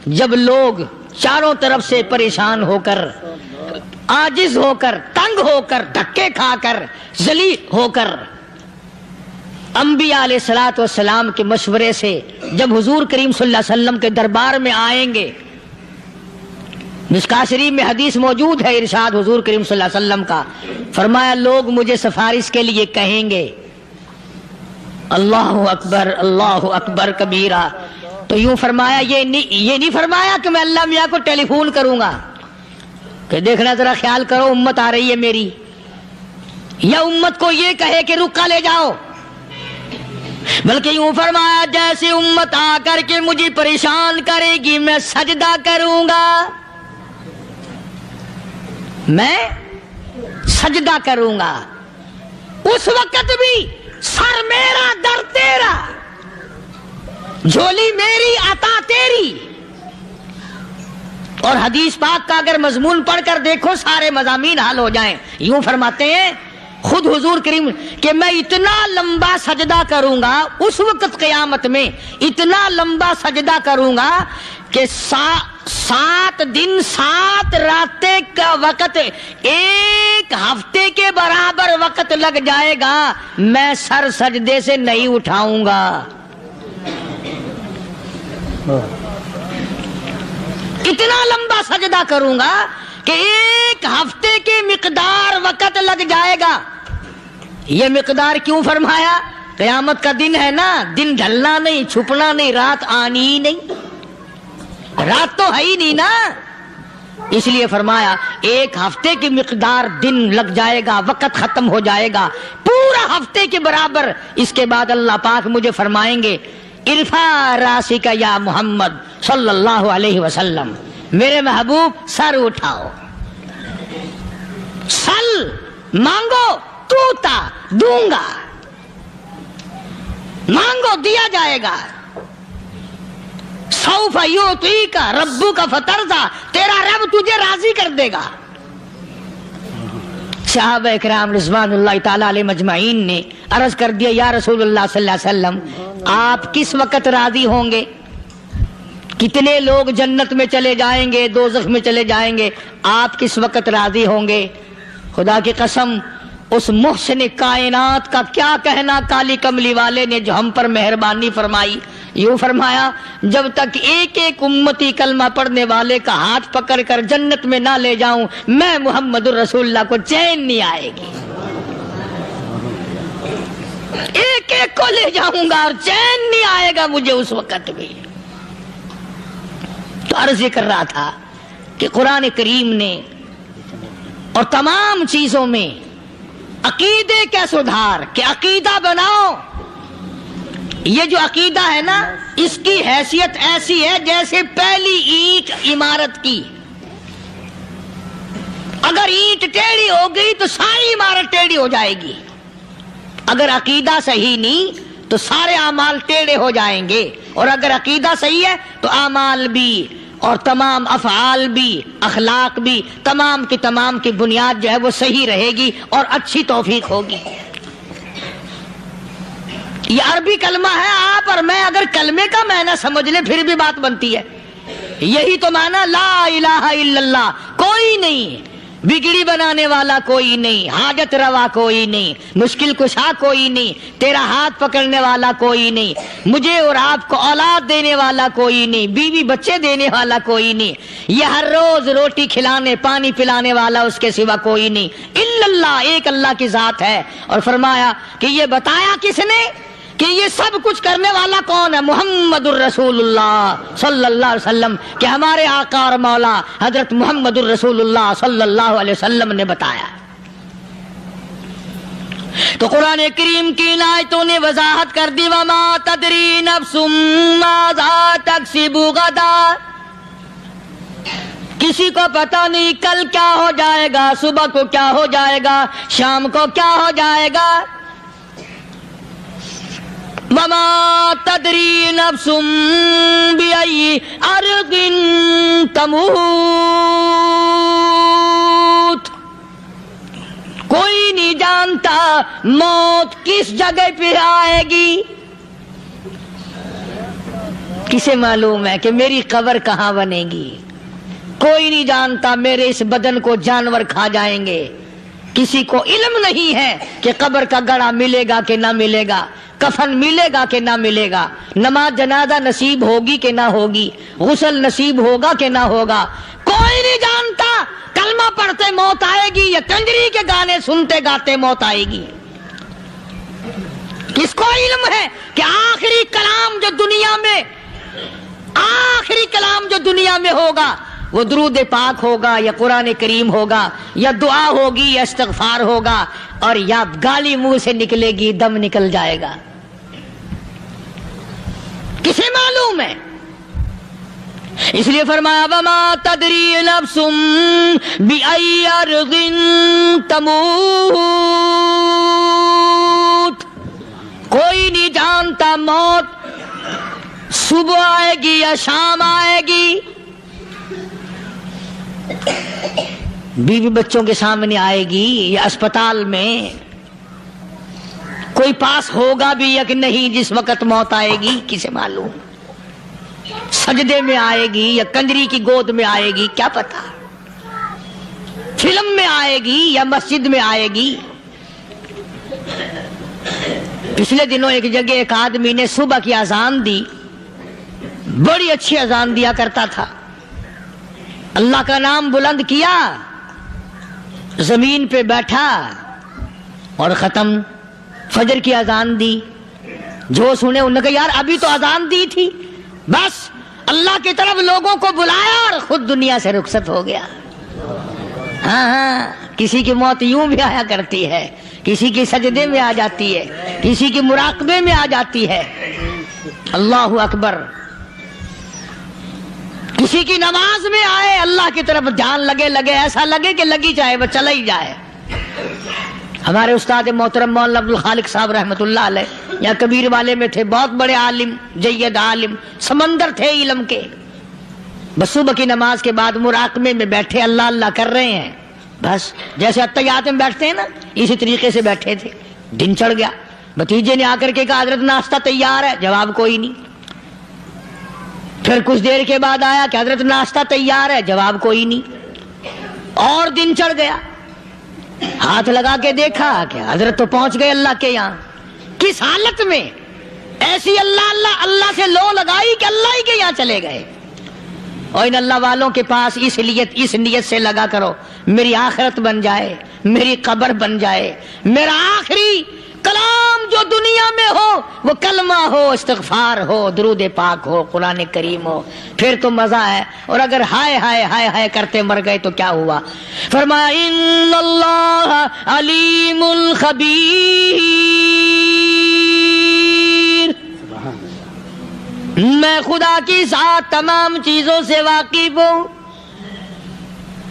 جب لوگ چاروں طرف سے پریشان ہو کر، عاجز ہو کر، تنگ ہو کر، دھکے کھا کر، ذلیل ہو کر، انبیاء علیہ الصلوۃ والسلام کے مشورے سے جب حضور کریم صلی اللہ علیہ وسلم کے دربار میں آئیں گے، مشکاۃ شریف میں حدیث موجود ہے، ارشاد حضور کریم صلی اللہ علیہ وسلم کا، فرمایا لوگ مجھے سفارش کے لیے کہیں گے اللہ اکبر کبیرہ، تو یوں فرمایا یہ نہیں فرمایا کہ میں اللہ میاں کو ٹیلی فون کروں گا کہ دیکھنا ذرا خیال کرو امت آ رہی ہے میری، یا امت کو یہ کہے کہ رکا لے جاؤ، بلکہ یوں فرمایا جیسے امت آ کر کے مجھے پریشان کرے گی میں سجدہ کروں گا، میں سجدہ کروں گا، اس وقت بھی سر میرا در تیرا، جھولی میری عطا تیری۔ اور حدیث پاک کا اگر مضمون پڑھ کر دیکھو سارے مضامین حل ہو جائیں۔ یوں فرماتے ہیں خود حضور کریم کہ میں اتنا لمبا سجدہ کروں گا اس وقت قیامت میں، اتنا لمبا سجدہ کروں گا کہ 7 دن 7 راتیں کا وقت 1 ہفتے کے برابر وقت لگ جائے گا، میں سر سجدے سے نہیں اٹھاؤں گا۔ اتنا لمبا سجدہ کروں گا کہ 1 ہفتے کے مقدار وقت لگ جائے گا۔ یہ مقدار کیوں فرمایا؟ قیامت کا دن ہے نا، دن ڈھلنا نہیں، چھپنا نہیں، رات آنی ہی نہیں، رات تو ہے ہی نہیں نا، اس لیے فرمایا 1 ہفتے کی مقدار دن لگ جائے گا، وقت ختم ہو جائے گا پورا ہفتے کے برابر۔ اس کے بعد اللہ پاک مجھے فرمائیں گے ارفع راسک یا محمد صلی اللہ علیہ وسلم، میرے محبوب سر اٹھاؤ، سل مانگو توتا دوں گا، مانگو دیا جائے گا، سوف یعطیک ربک فترضی، تیرا رب تجھے راضی کر دے گا۔ صحابہ اکرام رضوان اللہ تعالی علیہ مجمعین نے عرض کر دیا یا رسول اللہ صلی اللہ علیہ وسلم آپ کس وقت راضی ہوں گے؟ کتنے لوگ جنت میں چلے جائیں گے، دوزخ میں چلے جائیں گے، آپ کس وقت راضی ہوں گے؟ خدا کی قسم اس محسن کائنات کا کیا کہنا کالی کملی والے نے جو ہم پر مہربانی فرمائی۔ یوں فرمایا جب تک ایک ایک امتی کلمہ پڑھنے والے کا ہاتھ پکڑ کر جنت میں نہ لے جاؤں میں محمد الرسول اللہ کو چین نہیں آئے گی، ایک ایک کو لے جاؤں گا اور چین نہیں آئے گا مجھے اس وقت بھی۔ تو عرض یہ کر رہا تھا کہ قرآن کریم نے اور تمام چیزوں میں عقیدے کا سدھار کہ عقیدہ بناؤ، یہ جو عقیدہ ہے نا اس کی حیثیت ایسی ہے جیسے پہلی اینٹ عمارت کی، اگر اینٹ ٹیڑھی ہو گئی تو ساری عمارت ٹیڑھی ہو جائے گی، اگر عقیدہ صحیح نہیں تو سارے اعمال ٹیڑھے ہو جائیں گے، اور اگر عقیدہ صحیح ہے تو اعمال بھی اور تمام افعال بھی اخلاق بھی تمام کی بنیاد جو ہے وہ صحیح رہے گی اور اچھی توفیق ہوگی. یہ عربی کلمہ ہے. آپ اور میں اگر کلمے کا معنی سمجھ لیں پھر بھی بات بنتی ہے. یہی تو معنی لا الہ الا اللہ. کوئی نہیں بگڑی بنانے والا، کوئی نہیں حاجت روا، کوئی نہیں مشکل کشا، کوئی نہیں تیرا ہاتھ پکڑنے والا، کوئی نہیں مجھے اور آپ کو اولاد دینے والا، کوئی نہیں بیوی بچے دینے والا، کوئی نہیں یہ ہر روز روٹی کھلانے پانی پلانے والا اس کے سوا کوئی نہیں الا اللہ. ایک اللہ کی ذات ہے. اور فرمایا کہ یہ بتایا کس نے کہ یہ سب کچھ کرنے والا کون ہے؟ محمد الرسول اللہ صلی اللہ علیہ وسلم. کہ ہمارے آقا اور مولا حضرت محمد الرسول اللہ صلی اللہ علیہ وسلم نے بتایا. تو قرآن کریم کی آیتوں نے وضاحت کر دی وما تدری نفس ماذا تکسب غدا. کسی کو پتہ نہیں کل کیا ہو جائے گا، صبح کو کیا ہو جائے گا، شام کو کیا ہو جائے گا. وما تدری نفس بأي أرض تموت. کوئی نہیں جانتا موت کس جگہ پہ آئے گی. کسے معلوم ہے کہ میری قبر کہاں بنے گی؟ کوئی نہیں جانتا میرے اس بدن کو جانور کھا جائیں گے. کسی کو علم نہیں ہے کہ قبر کا گڑھا ملے گا کہ نہ ملے گا، کفن ملے گا کہ نہ ملے گا، نماز جنازہ نصیب ہوگی کہ نہ ہوگی، غسل نصیب ہوگا کہ نہ ہوگا. کوئی نہیں جانتا کلمہ پڑھتے موت آئے گی یا کنجری کے گانے سنتے گاتے موت آئے گی. کس کو علم ہے کہ آخری کلام جو دنیا میں ہوگا وہ درود پاک ہوگا یا قرآن کریم ہوگا یا دعا ہوگی یا استغفار ہوگا اور یا گالی منہ سے نکلے گی، دم نکل جائے گا. کسے معلوم ہے؟ اس لیے فرمایا وما تدری نفس بأي أرض تموت. کوئی نہیں جانتا موت صبح آئے گی یا شام آئے گی. بیوی بچوں کے سامنے آئے گی یا اسپتال میں، کوئی پاس ہوگا بھی یا کہ نہیں جس وقت موت آئے گی کسے معلوم. سجدے میں آئے گی یا کنجری کی گود میں آئے گی کیا پتا. فلم میں آئے گی یا مسجد میں آئے گی. پچھلے دنوں ایک جگہ ایک آدمی نے صبح کی اذان دی، بڑی اچھی اذان دیا کرتا تھا، اللہ کا نام بلند کیا، زمین پہ بیٹھا اور ختم. فجر کی اذان دی، جو سنے انہوں نے کہا یار ابھی تو اذان دی تھی. بس اللہ کی طرف لوگوں کو بلایا اور خود دنیا سے رخصت ہو گیا. ہاں کسی کی موت یوں بھی آیا کرتی ہے، کسی کی سجدے میں آ جاتی ہے، کسی کی مراقبے میں آ جاتی ہے. اللہ اکبر. کسی کی نماز میں آئے، اللہ کی طرف دھیان لگے ایسا لگے کہ لگی جائے وہ چلا ہی جائے. ہمارے استاد محترم مولانا عبد الخالق صاحب رحمۃ اللہ علیہ یا کبیر والے میں تھے، بہت بڑے عالم، جید عالم، سمندر تھے علم کے. بس صبح کی نماز کے بعد مراقبے میں بیٹھے اللہ اللہ کر رہے ہیں. بس جیسے اتحیات میں بیٹھتے ہیں نا اسی طریقے سے بیٹھے تھے. دن چڑھ گیا. بھتیجے نے آ کر کے کہا حضرت ناشتہ تیار ہے، جواب کوئی نہیں. پھر کچھ دیر کے بعد آیا کہ حضرت ناشتہ تیار ہے، جواب کوئی نہیں. اور دن چڑھ گیا. ہاتھ لگا کے دیکھا کہ حضرت تو پہنچ گئے اللہ کے یہاں. کس حالت میں؟ ایسی اللہ اللہ اللہ سے لو لگائی کہ اللہ ہی کے یہاں چلے گئے. اور ان اللہ والوں کے پاس اس نیت سے لگا کرو میری آخرت بن جائے، میری قبر بن جائے، میرا آخری کلام جو دنیا میں ہو وہ کلمہ ہو، استغفار ہو، درود پاک ہو، قرآن کریم ہو، پھر تو مزہ ہے. اور اگر ہائے ہائے ہائے ہائے کرتے مر گئے تو کیا ہوا؟ فرمایا ان اللہ علیم خبیر. میں خدا کی ذات تمام چیزوں سے واقف ہوں.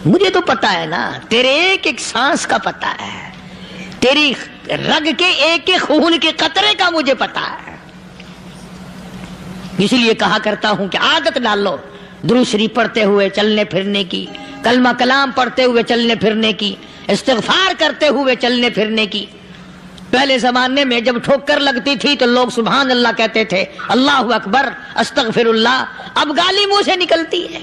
مجھے تو پتا ہے نا، تیرے ایک ایک سانس کا پتا ہے، تیری رگ کے ایک ایک خون کے قطرے کا مجھے پتا ہے. اس لیے کہا کرتا ہوں کہ عادت ڈال لو درود شریف پڑھتے ہوئے چلنے پھرنے کی، کلمہ کلام پڑھتے ہوئے چلنے پھرنے کی، استغفار کرتے ہوئے چلنے پھرنے کی۔ پہلے زمانے میں جب ٹھوکر لگتی تھی تو لوگ سبحان اللہ کہتے تھے، اللہ اکبر، استغفر اللہ۔ اب گالی منہ سے نکلتی ہے،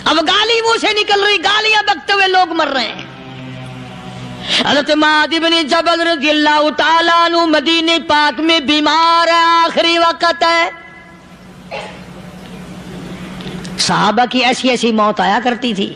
اب گالی منہ سے نکل رہی، گالیاں بکتے ہوئے لوگ مر رہے ہیں۔ حضرت معاذ بن جبل رضی اللہ تعالیٰ عنہ مدینہ پاک میں بیمار ہے، آخری وقت ہے۔ صحابہ کی ایسی ایسی موت آیا کرتی تھی،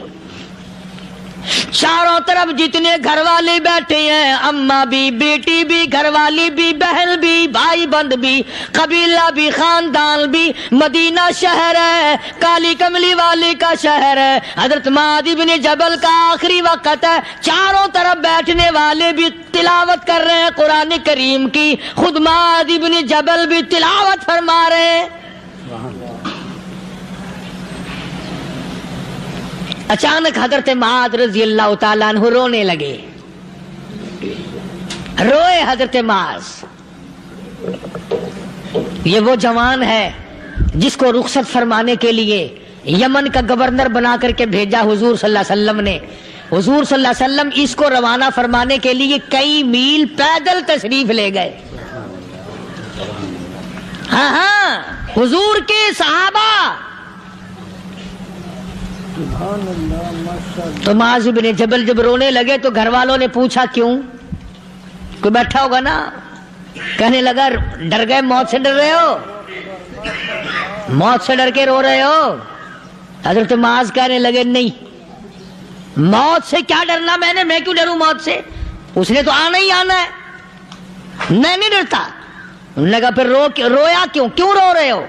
چاروں طرف جتنے گھر والے بیٹھے ہیں، اماں بھی، بیٹی بھی، گھر والی بھی، بہن بھی، بھائی بند بھی، قبیلہ بھی، خاندان بھی، مدینہ شہر ہے، کالی کملی والے کا شہر ہے۔ حضرت معاذ بن جبل کا آخری وقت ہے، چاروں طرف بیٹھنے والے بھی تلاوت کر رہے ہیں قرآن کریم کی، خود معاذ بن جبل بھی تلاوت فرما رہے ہیں۔ اچانک حضرت معاذ رضی اللہ تعالیٰ عنہ رونے لگے، روئے حضرت معاذ۔ یہ وہ جوان ہے جس کو رخصت فرمانے کے لیے یمن کا گورنر بنا کر کے بھیجا حضور صلی اللہ علیہ وسلم نے۔ حضور صلی اللہ علیہ وسلم اس کو روانہ فرمانے کے لیے کئی میل پیدل تشریف لے گئے۔ ہاں حضور کے صحابہ۔ تو معاذ بن جبل جب رونے لگے تو گھر والوں نے پوچھا کیوں؟ کوئی بیٹھا ہوگا نا، کہنے لگا ڈر گئے، موت سے ڈر رہے ہو، موت سے ڈر کے رو رہے ہو؟ حضرت معاذ کہنے لگے نہیں، موت سے کیا ڈرنا، میں کیوں ڈروں موت سے، اس نے تو آنا ہی آنا ہے، میں نہیں ڈرتا۔ انہوں نے کہا پھر رویا کیوں رو رہے ہو؟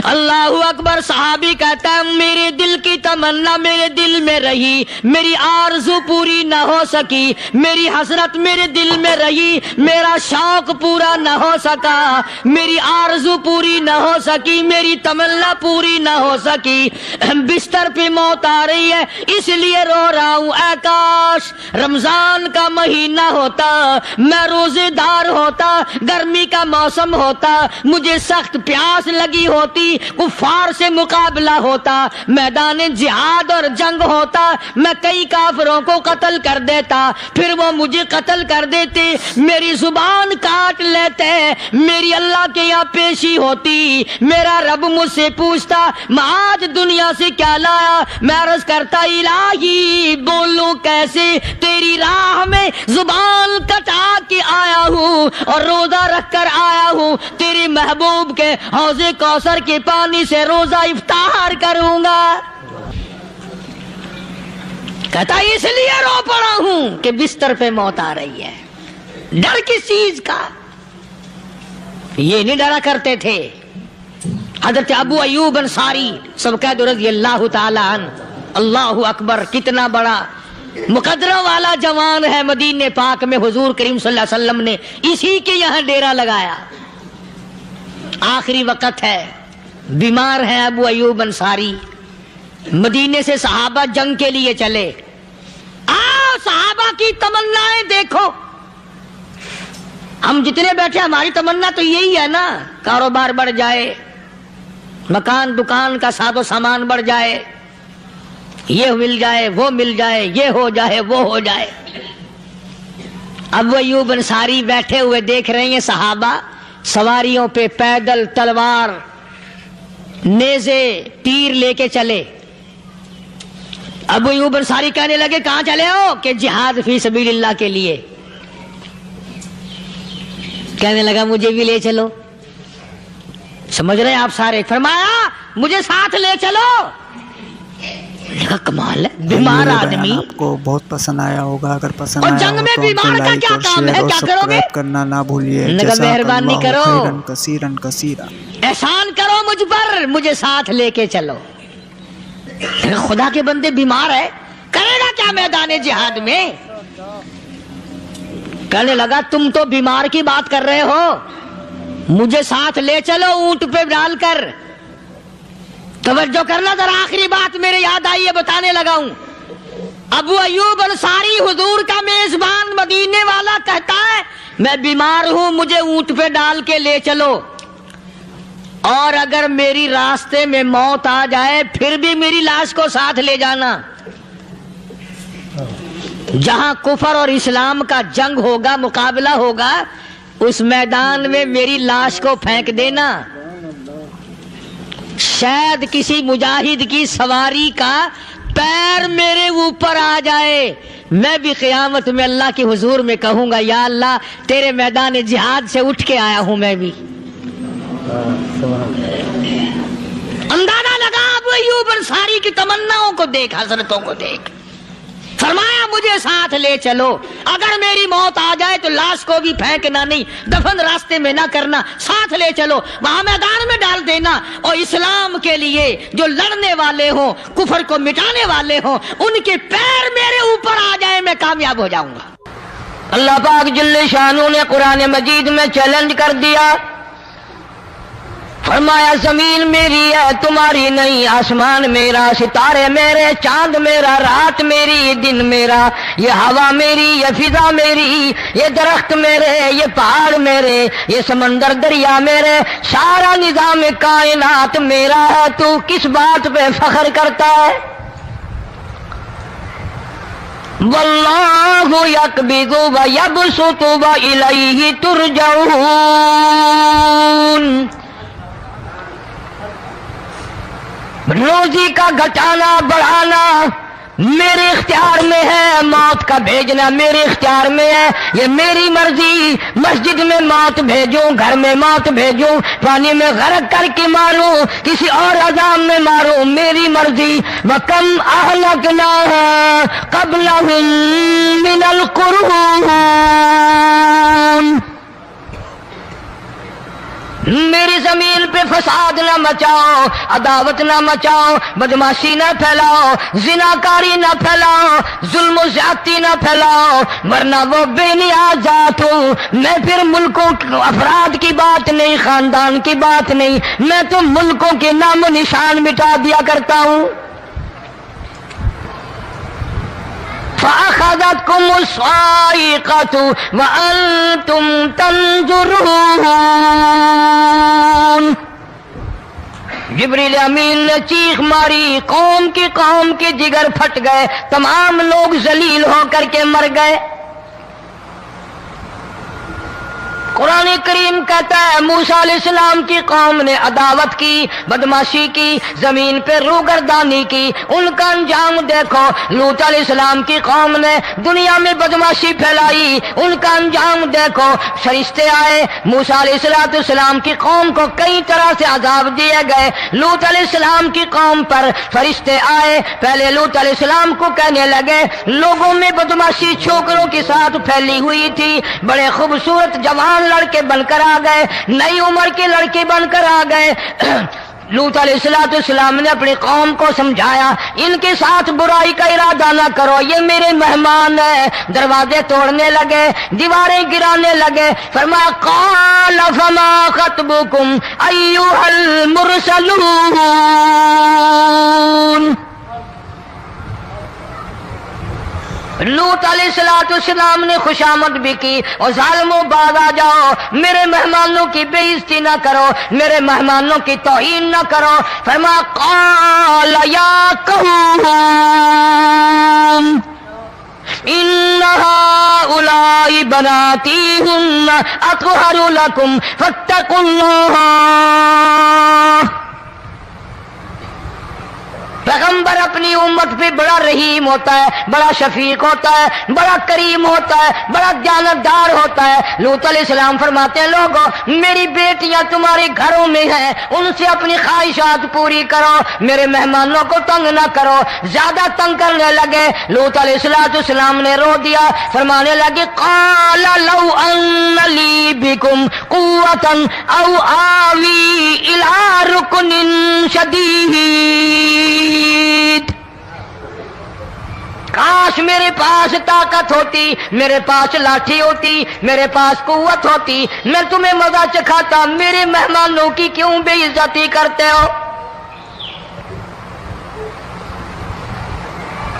اللہ اکبر۔ صحابی کہتا ہے میرے دل کی تمنا میرے دل میں رہی، میری آرزو پوری نہ ہو سکی، میری حسرت میرے دل میں رہی، میرا شوق پورا نہ ہو سکا، میری آرزو پوری نہ ہو سکی، میری تمنا پوری نہ ہو سکی، بستر پہ موت آ رہی ہے اس لیے رو رہا ہوں۔ اے کاش رمضان کا مہینہ ہوتا، میں روزے دار ہوتا، گرمی کا موسم ہوتا، مجھے سخت پیاس لگی ہوتی، کفار سے مقابلہ ہوتا، میدان جہاد اور جنگ ہوتا، میں کئی کافروں کو قتل کر دیتا، پھر وہ مجھے قتل کر دیتے، میری زبان کاٹ لیتے، میری اللہ کے یہاں پیشی ہوتی، میرا رب مجھ سے پوچھتا معاذ دنیا سے کیا لایا؟ میں عرض کرتا الہی بولوں کیسے، تیری راہ میں زبان کٹا کے آیا ہوں اور روزہ رکھ کر آیا ہوں، تیرے محبوب کے حوض کوثر کے پانی سے روزہ افطار کروں گا۔ کہتا اس لیے رو پڑا ہوں کہ بستر پہ موت آ رہی ہے۔ ڈر کس چیز کا؟ یہ نہیں ڈرا کرتے تھے۔ حضرت ابو ایوب انصاری سبقید رضی اللہ تعالی عنہ، اللہ اکبر، کتنا بڑا مقدروں والا جوان ہے۔ مدینہ پاک میں حضور کریم صلی اللہ علیہ وسلم نے اسی کے یہاں ڈیرا لگایا۔ آخری وقت ہے، بیمار ہیں ابو ایوب انصاری، مدینے سے صحابہ جنگ کے لیے چلے۔ آؤ صحابہ کی تمنائیں دیکھو، ہم جتنے بیٹھے ہماری تمنا تو یہی ہے نا، کاروبار بڑھ جائے، مکان دکان کا ساز و سامان بڑھ جائے، یہ مل جائے وہ مل جائے، یہ ہو جائے وہ ہو جائے۔ ابو ایوب انصاری بیٹھے ہوئے دیکھ رہے ہیں صحابہ سواریوں پہ پیدل، تلوار، نیزے، تیر لے کے چلے۔ ابو ایوب انصاری کہنے لگے کہاں چلے ہو؟ کہ جہاد فی سبیل اللہ کے لیے۔ کہنے لگا مجھے بھی لے چلو۔ سمجھ رہے ہیں آپ سارے؟ فرمایا مجھے ساتھ لے چلو۔ کہا کمال ہے، بیمار آدمی آپ کو بہت پسند آیا ہوگا، اگر پسند اور آیا جنگ ہو میں تو بیمار کا کیا کام ہے، کیا کرو گے؟ کرنا نہ بھولیے۔ مہربانی کرو، خیرن کثیرن کثیرا، احسان کرو مجھ پر، مجھے ساتھ لے کے چلو۔ خدا کے بندے بیمار ہے، کرے گا کیا میدان جہاد میں؟ کہنے لگا تم تو بیمار کی بات کر رہے ہو، مجھے ساتھ لے چلو اونٹ پہ ڈال کر۔ توجہ کرنا ذرا، آخری بات میرے یاد آئی ہے، بتانے لگا ہوں۔ ابو ایوب انصاری حضور کا میزبان مدینے والا کہتا ہے میں بیمار ہوں، مجھے اونٹ پہ ڈال کے لے چلو۔ اور اگر میری راستے میں موت آ جائے پھر بھی میری لاش کو ساتھ لے جانا. جہاں کفر اور اسلام کا جنگ ہوگا، مقابلہ ہوگا، اس میدان میں میری لاش کو پھینک دینا. شاید کسی مجاہد کی سواری کا پیر میرے اوپر آ جائے، میں بھی قیامت میں اللہ کے حضور میں کہوں گا یا اللہ تیرے میدان جہاد سے اٹھ کے آیا ہوں میں بھی. اندازہ لگا ابو ایوب انصاری کی تمناؤں کو دیکھ، حضرتوں کو دیکھ. فرمایا مجھے ساتھ لے چلو، اگر میری موت آ جائے تو لاش کو بھی پھینکنا نہیں، دفن راستے میں نہ کرنا، ساتھ لے چلو، وہاں میدان میں ڈال دینا، اور اسلام کے لیے جو لڑنے والے ہوں، کفر کو مٹانے والے ہوں، ان کے پیر میرے اوپر آ جائے میں کامیاب ہو جاؤں گا. اللہ پاک جل شانہ نے قرآن مجید میں چیلنج کر دیا. فرمایا زمین میری ہے تمہاری نہیں، آسمان میرا، ستارے میرے، چاند میرا، رات میری، دن میرا، یہ ہوا میری، یہ فضا میری، یہ درخت میرے، یہ پہاڑ میرے، یہ سمندر دریا میرے، سارا نظام کائنات میرا ہے. تو کس بات پہ فخر کرتا ہے؟ واللہ یقبض ویبسط والیہ ترجعون. روزی کا گھٹانا بڑھانا میرے اختیار میں ہے، موت کا بھیجنا میرے اختیار میں ہے، یہ میری مرضی. مسجد میں موت بھیجوں، گھر میں موت بھیجوں، پانی میں غرق کر کے ماروں، کسی اور عذاب میں ماروں، میری مرضی. وَكَمْ أَهْلَكْنَا قَبْلَهُمْ مِنَ الْقُرُونِ. میری زمین پہ فساد نہ مچاؤ، عداوت نہ مچاؤ، بدماشی نہ پھیلاؤ، زناکاری نہ پھیلاؤ، ظلم و زیادتی نہ پھیلاؤ، ورنہ وہ بے نیاز ذات ہوں. میں پھر ملکوں افراد کی بات نہیں، خاندان کی بات نہیں، میں تو ملکوں کے نام و نشان مٹا دیا کرتا ہوں. فَأَخَذَتْكُمُ الصَّاعِقَةُ وَأَنْتُمْ تَنْظُرُونَ. جبریل امین نے چیخ ماری، قوم کے جگر پھٹ گئے، تمام لوگ ذلیل ہو کر کے مر گئے. قرآن کریم کہتا ہے موسیٰ علیہ السلام کی قوم نے عداوت کی، بدماشی کی، زمین پہ روگردانی کی. ان کا انجام دیکھو. لوط علیہ السلام کی قوم نے دنیا میں بدماشی پھیلائی، ان کا انجام دیکھو. فرشتے آئے، موسیٰ علیہ السلام کی قوم کو کئی طرح سے عذاب دیے گئے. لوط علیہ السلام کی قوم پر فرشتے آئے، پہلے لوط علیہ السلام کو کہنے لگے، لوگوں میں بدماشی چھوکروں کے ساتھ پھیلی ہوئی تھی، بڑے خوبصورت جوان لڑکے بن کر آ گئے، نئی عمر کے لڑکے بن کر آ گئے. لوط علیہ السلام نے اپنی قوم کو سمجھایا، ان کے ساتھ برائی کا ارادہ نہ کرو، یہ میرے مہمان ہیں. دروازے توڑنے لگے، دیواریں گرانے لگے. فرمایا قال فما خطبكم ایھا المرسلون. لوط علیہ السلام نے خوشامد بھی کی، اور ظالموں باز آ جاؤ، میرے مہمانوں کی بے عزتی نہ کرو، میرے مہمانوں کی توہین نہ کرو. فرمایا قال یا قوم ان هؤلاء بناتی ہن اطہر لکم فاتقوا اللہ. پیغمبر اپنی امت پہ بڑا رحیم ہوتا ہے، بڑا شفیق ہوتا ہے، بڑا کریم ہوتا ہے، بڑا دیانتدار ہوتا ہے. لوط علیہ السلام فرماتے ہیں لوگوں میری بیٹیاں تمہارے گھروں میں ہیں، ان سے اپنی خواہشات پوری کرو، میرے مہمانوں کو تنگ نہ کرو. زیادہ تنگ کرنے لگے. لوط علیہ السلام نے رو دیا، فرمانے لگے قال لو ان لی بکم قوۃ او آوی الی رکن شدید. کاش میرے پاس طاقت ہوتی، میرے پاس لاٹھی ہوتی، میرے پاس قوت ہوتی، میں تمہیں مزہ چکھاتا. میرے مہمانوں کی کیوں بے عزتی کرتے ہو؟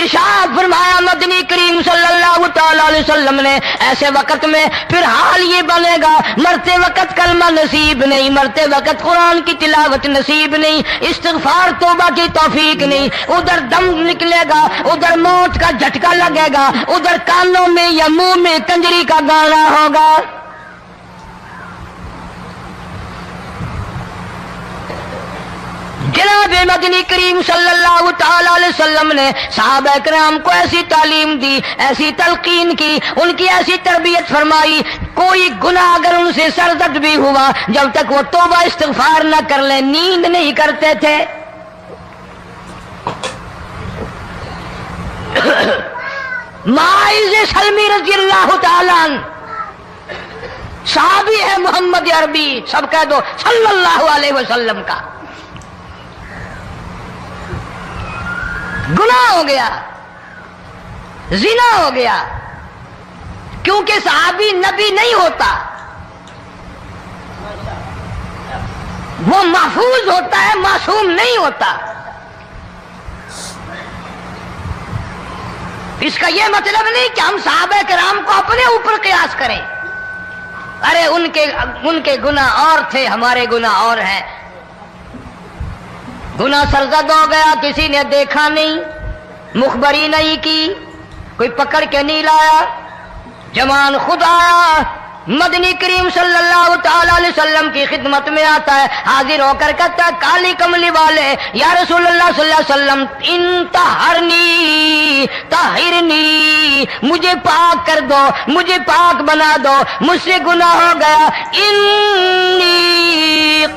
ارشاد فرمایا مدنی کریم صلی اللہ تعالی علیہ وسلم نے ایسے وقت میں پھر حال یہ بنے گا، مرتے وقت کلمہ نصیب نہیں، مرتے وقت قرآن کی تلاوت نصیب نہیں، استغفار توبہ کی توفیق نہیں، ادھر دم نکلے گا، ادھر موت کا جھٹکا لگے گا، ادھر کانوں میں یا منہ میں کنجری کا گانا ہوگا۔ جناب مدنی کریم صلی اللہ تعالی علیہ وسلم نے صحابہ کرام کو ایسی تعلیم دی، ایسی تلقین کی، ان کی ایسی تربیت فرمائی، کوئی گناہ اگر ان سے سرزد بھی ہوا جب تک وہ توبہ استغفار نہ کر لیں نیند نہیں کرتے تھے۔ معاذ سلمی رضی اللہ تعالی عنہ صحابی ہے محمد عربی، سب کہہ دو صلی اللہ علیہ وسلم کا، گناہ ہو گیا، زنا ہو گیا، کیونکہ صحابی نبی نہیں ہوتا، وہ محفوظ ہوتا ہے، معصوم نہیں ہوتا۔ اس کا یہ مطلب نہیں کہ ہم صحابہ کرام کو اپنے اوپر قیاس کریں، ارے ان کے گناہ اور تھے، ہمارے گناہ اور ہیں۔ گناہ سرزد ہو گیا، کسی نے دیکھا نہیں، مخبری نہیں کی، کوئی پکڑ کے نہیں لایا، جوان خود آیا، مدنی کریم صلی اللہ تعالی علیہ وسلم کی خدمت میں آتا ہے، حاضر ہو کر کہتا ہے کالی کملی والے یا رسول اللہ صلی اللہ علیہ وسلم انتہرنی طہرنی، مجھے پاک کر دو، مجھے پاک بنا دو، مجھ سے گناہ ہو گیا، انی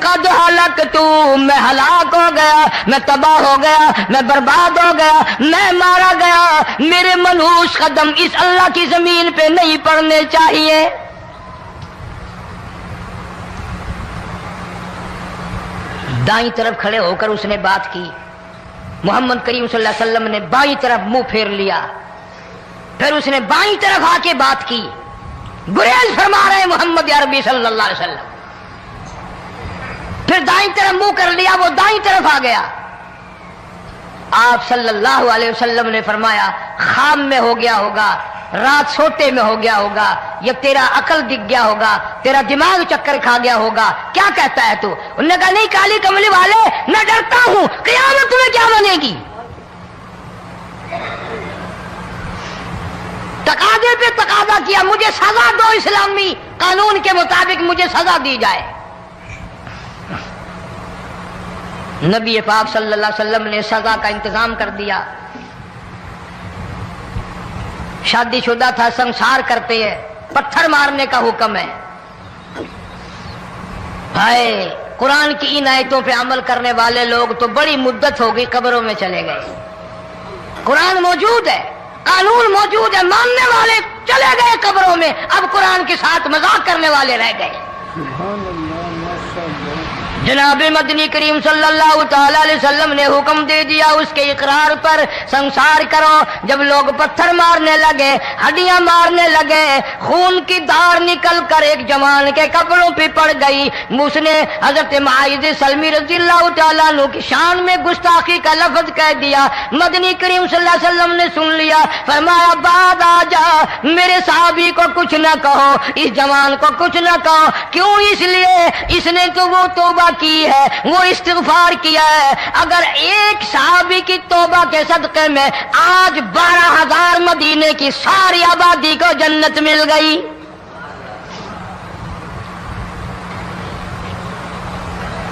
قد ہلکت، میں ہلاک ہو گیا، میں تباہ ہو گیا، میں برباد ہو گیا، میں مارا گیا، میرے منحوس قدم اس اللہ کی زمین پہ نہیں پڑنے چاہیے۔ دائیں طرف کھڑے ہو کر اس نے بات کی، محمد کریم صلی اللہ علیہ وسلم نے بائیں طرف منہ پھیر لیا، پھر اس نے بائیں طرف آ کے بات کی، گریز فرما رہے محمد عربی صلی اللہ علیہ وسلم، پھر دائیں طرف منہ کر لیا، وہ دائیں طرف آ گیا۔ آپ صلی اللہ علیہ وسلم نے فرمایا خواب میں ہو گیا ہوگا، رات سوتے میں ہو گیا ہوگا، یا تیرا عقل دکھ گیا ہوگا، تیرا دماغ چکر کھا گیا ہوگا، کیا کہتا ہے تو؟ انہوں نے کہا نہیں کالی کملی والے، میں ڈرتا ہوں قیامت میں کیا بنے گی، تقاضے پہ تقاضا کیا، مجھے سزا دو، اسلامی قانون کے مطابق مجھے سزا دی جائے۔ نبی پاک صلی اللہ علیہ وسلم نے سزا کا انتظام کر دیا۔ شادی شدہ تھا، سنسار کرتے ہیں، پتھر مارنے کا حکم ہے۔ ہائے قرآن کی ان آیتوں پہ عمل کرنے والے لوگ تو بڑی مدت ہو گئی قبروں میں چلے گئے۔ قرآن موجود ہے، قانون موجود ہے، ماننے والے چلے گئے قبروں میں، اب قرآن کے ساتھ مذاق کرنے والے رہ گئے۔ جناب مدنی کریم صلی اللہ تعالی علیہ وسلم نے حکم دے دیا اس کے اقرار پر سنسار کرو۔ جب لوگ پتھر مارنے لگے، ہڈیاں مارنے لگے، خون کی دھار نکل کر ایک جوان کے کپڑوں پہ پڑ گئی، اس نے حضرت معاذ سلمی رضی اللہ تعالیٰ عنہ کی شان میں گستاخی کا لفظ کہہ دیا۔ مدنی کریم صلی اللہ علیہ وسلم نے سن لیا، فرمایا بعد آ جا، میرے صحابی کو کچھ نہ کہو، اس جوان کو کچھ نہ کہو۔ کیوں؟ اس لیے اس نے تو وہ توبہ کی ہے، وہ استغفار کیا ہے۔ اگر ایک صحابی کی توبہ کے صدقے میں آج 12,000 مدینے کی ساری آبادی کو جنت مل گئی۔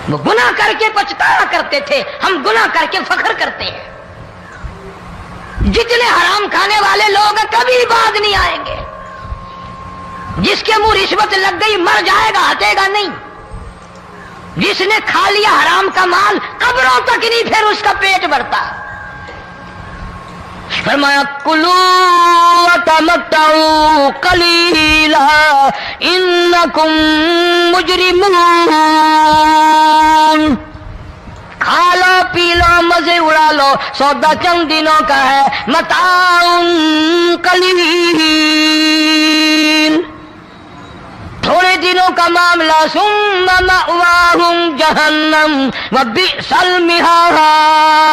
وہ گناہ کر کے پچھتایا کرتے تھے، ہم گناہ کر کے فخر کرتے ہیں۔ جتنے حرام کھانے والے لوگ کبھی بعد نہیں آئیں گے۔ جس کے منہ رشوت لگ گئی مر جائے گا، ہٹے گا نہیں۔ جس نے کھا لیا حرام کا مال قبروں تک نہیں پھر اس کا پیٹ بھرتا۔ فرمایا کلو وتمتعوا قلیلا انکم مجرمون، کھا لو پی لو مزے اڑا لو، سودا چند دنوں کا ہے، متاع قلیل، تھوڑے دنوں کا معاملہ، ثم مأواہم جہنم وبئس المہاد،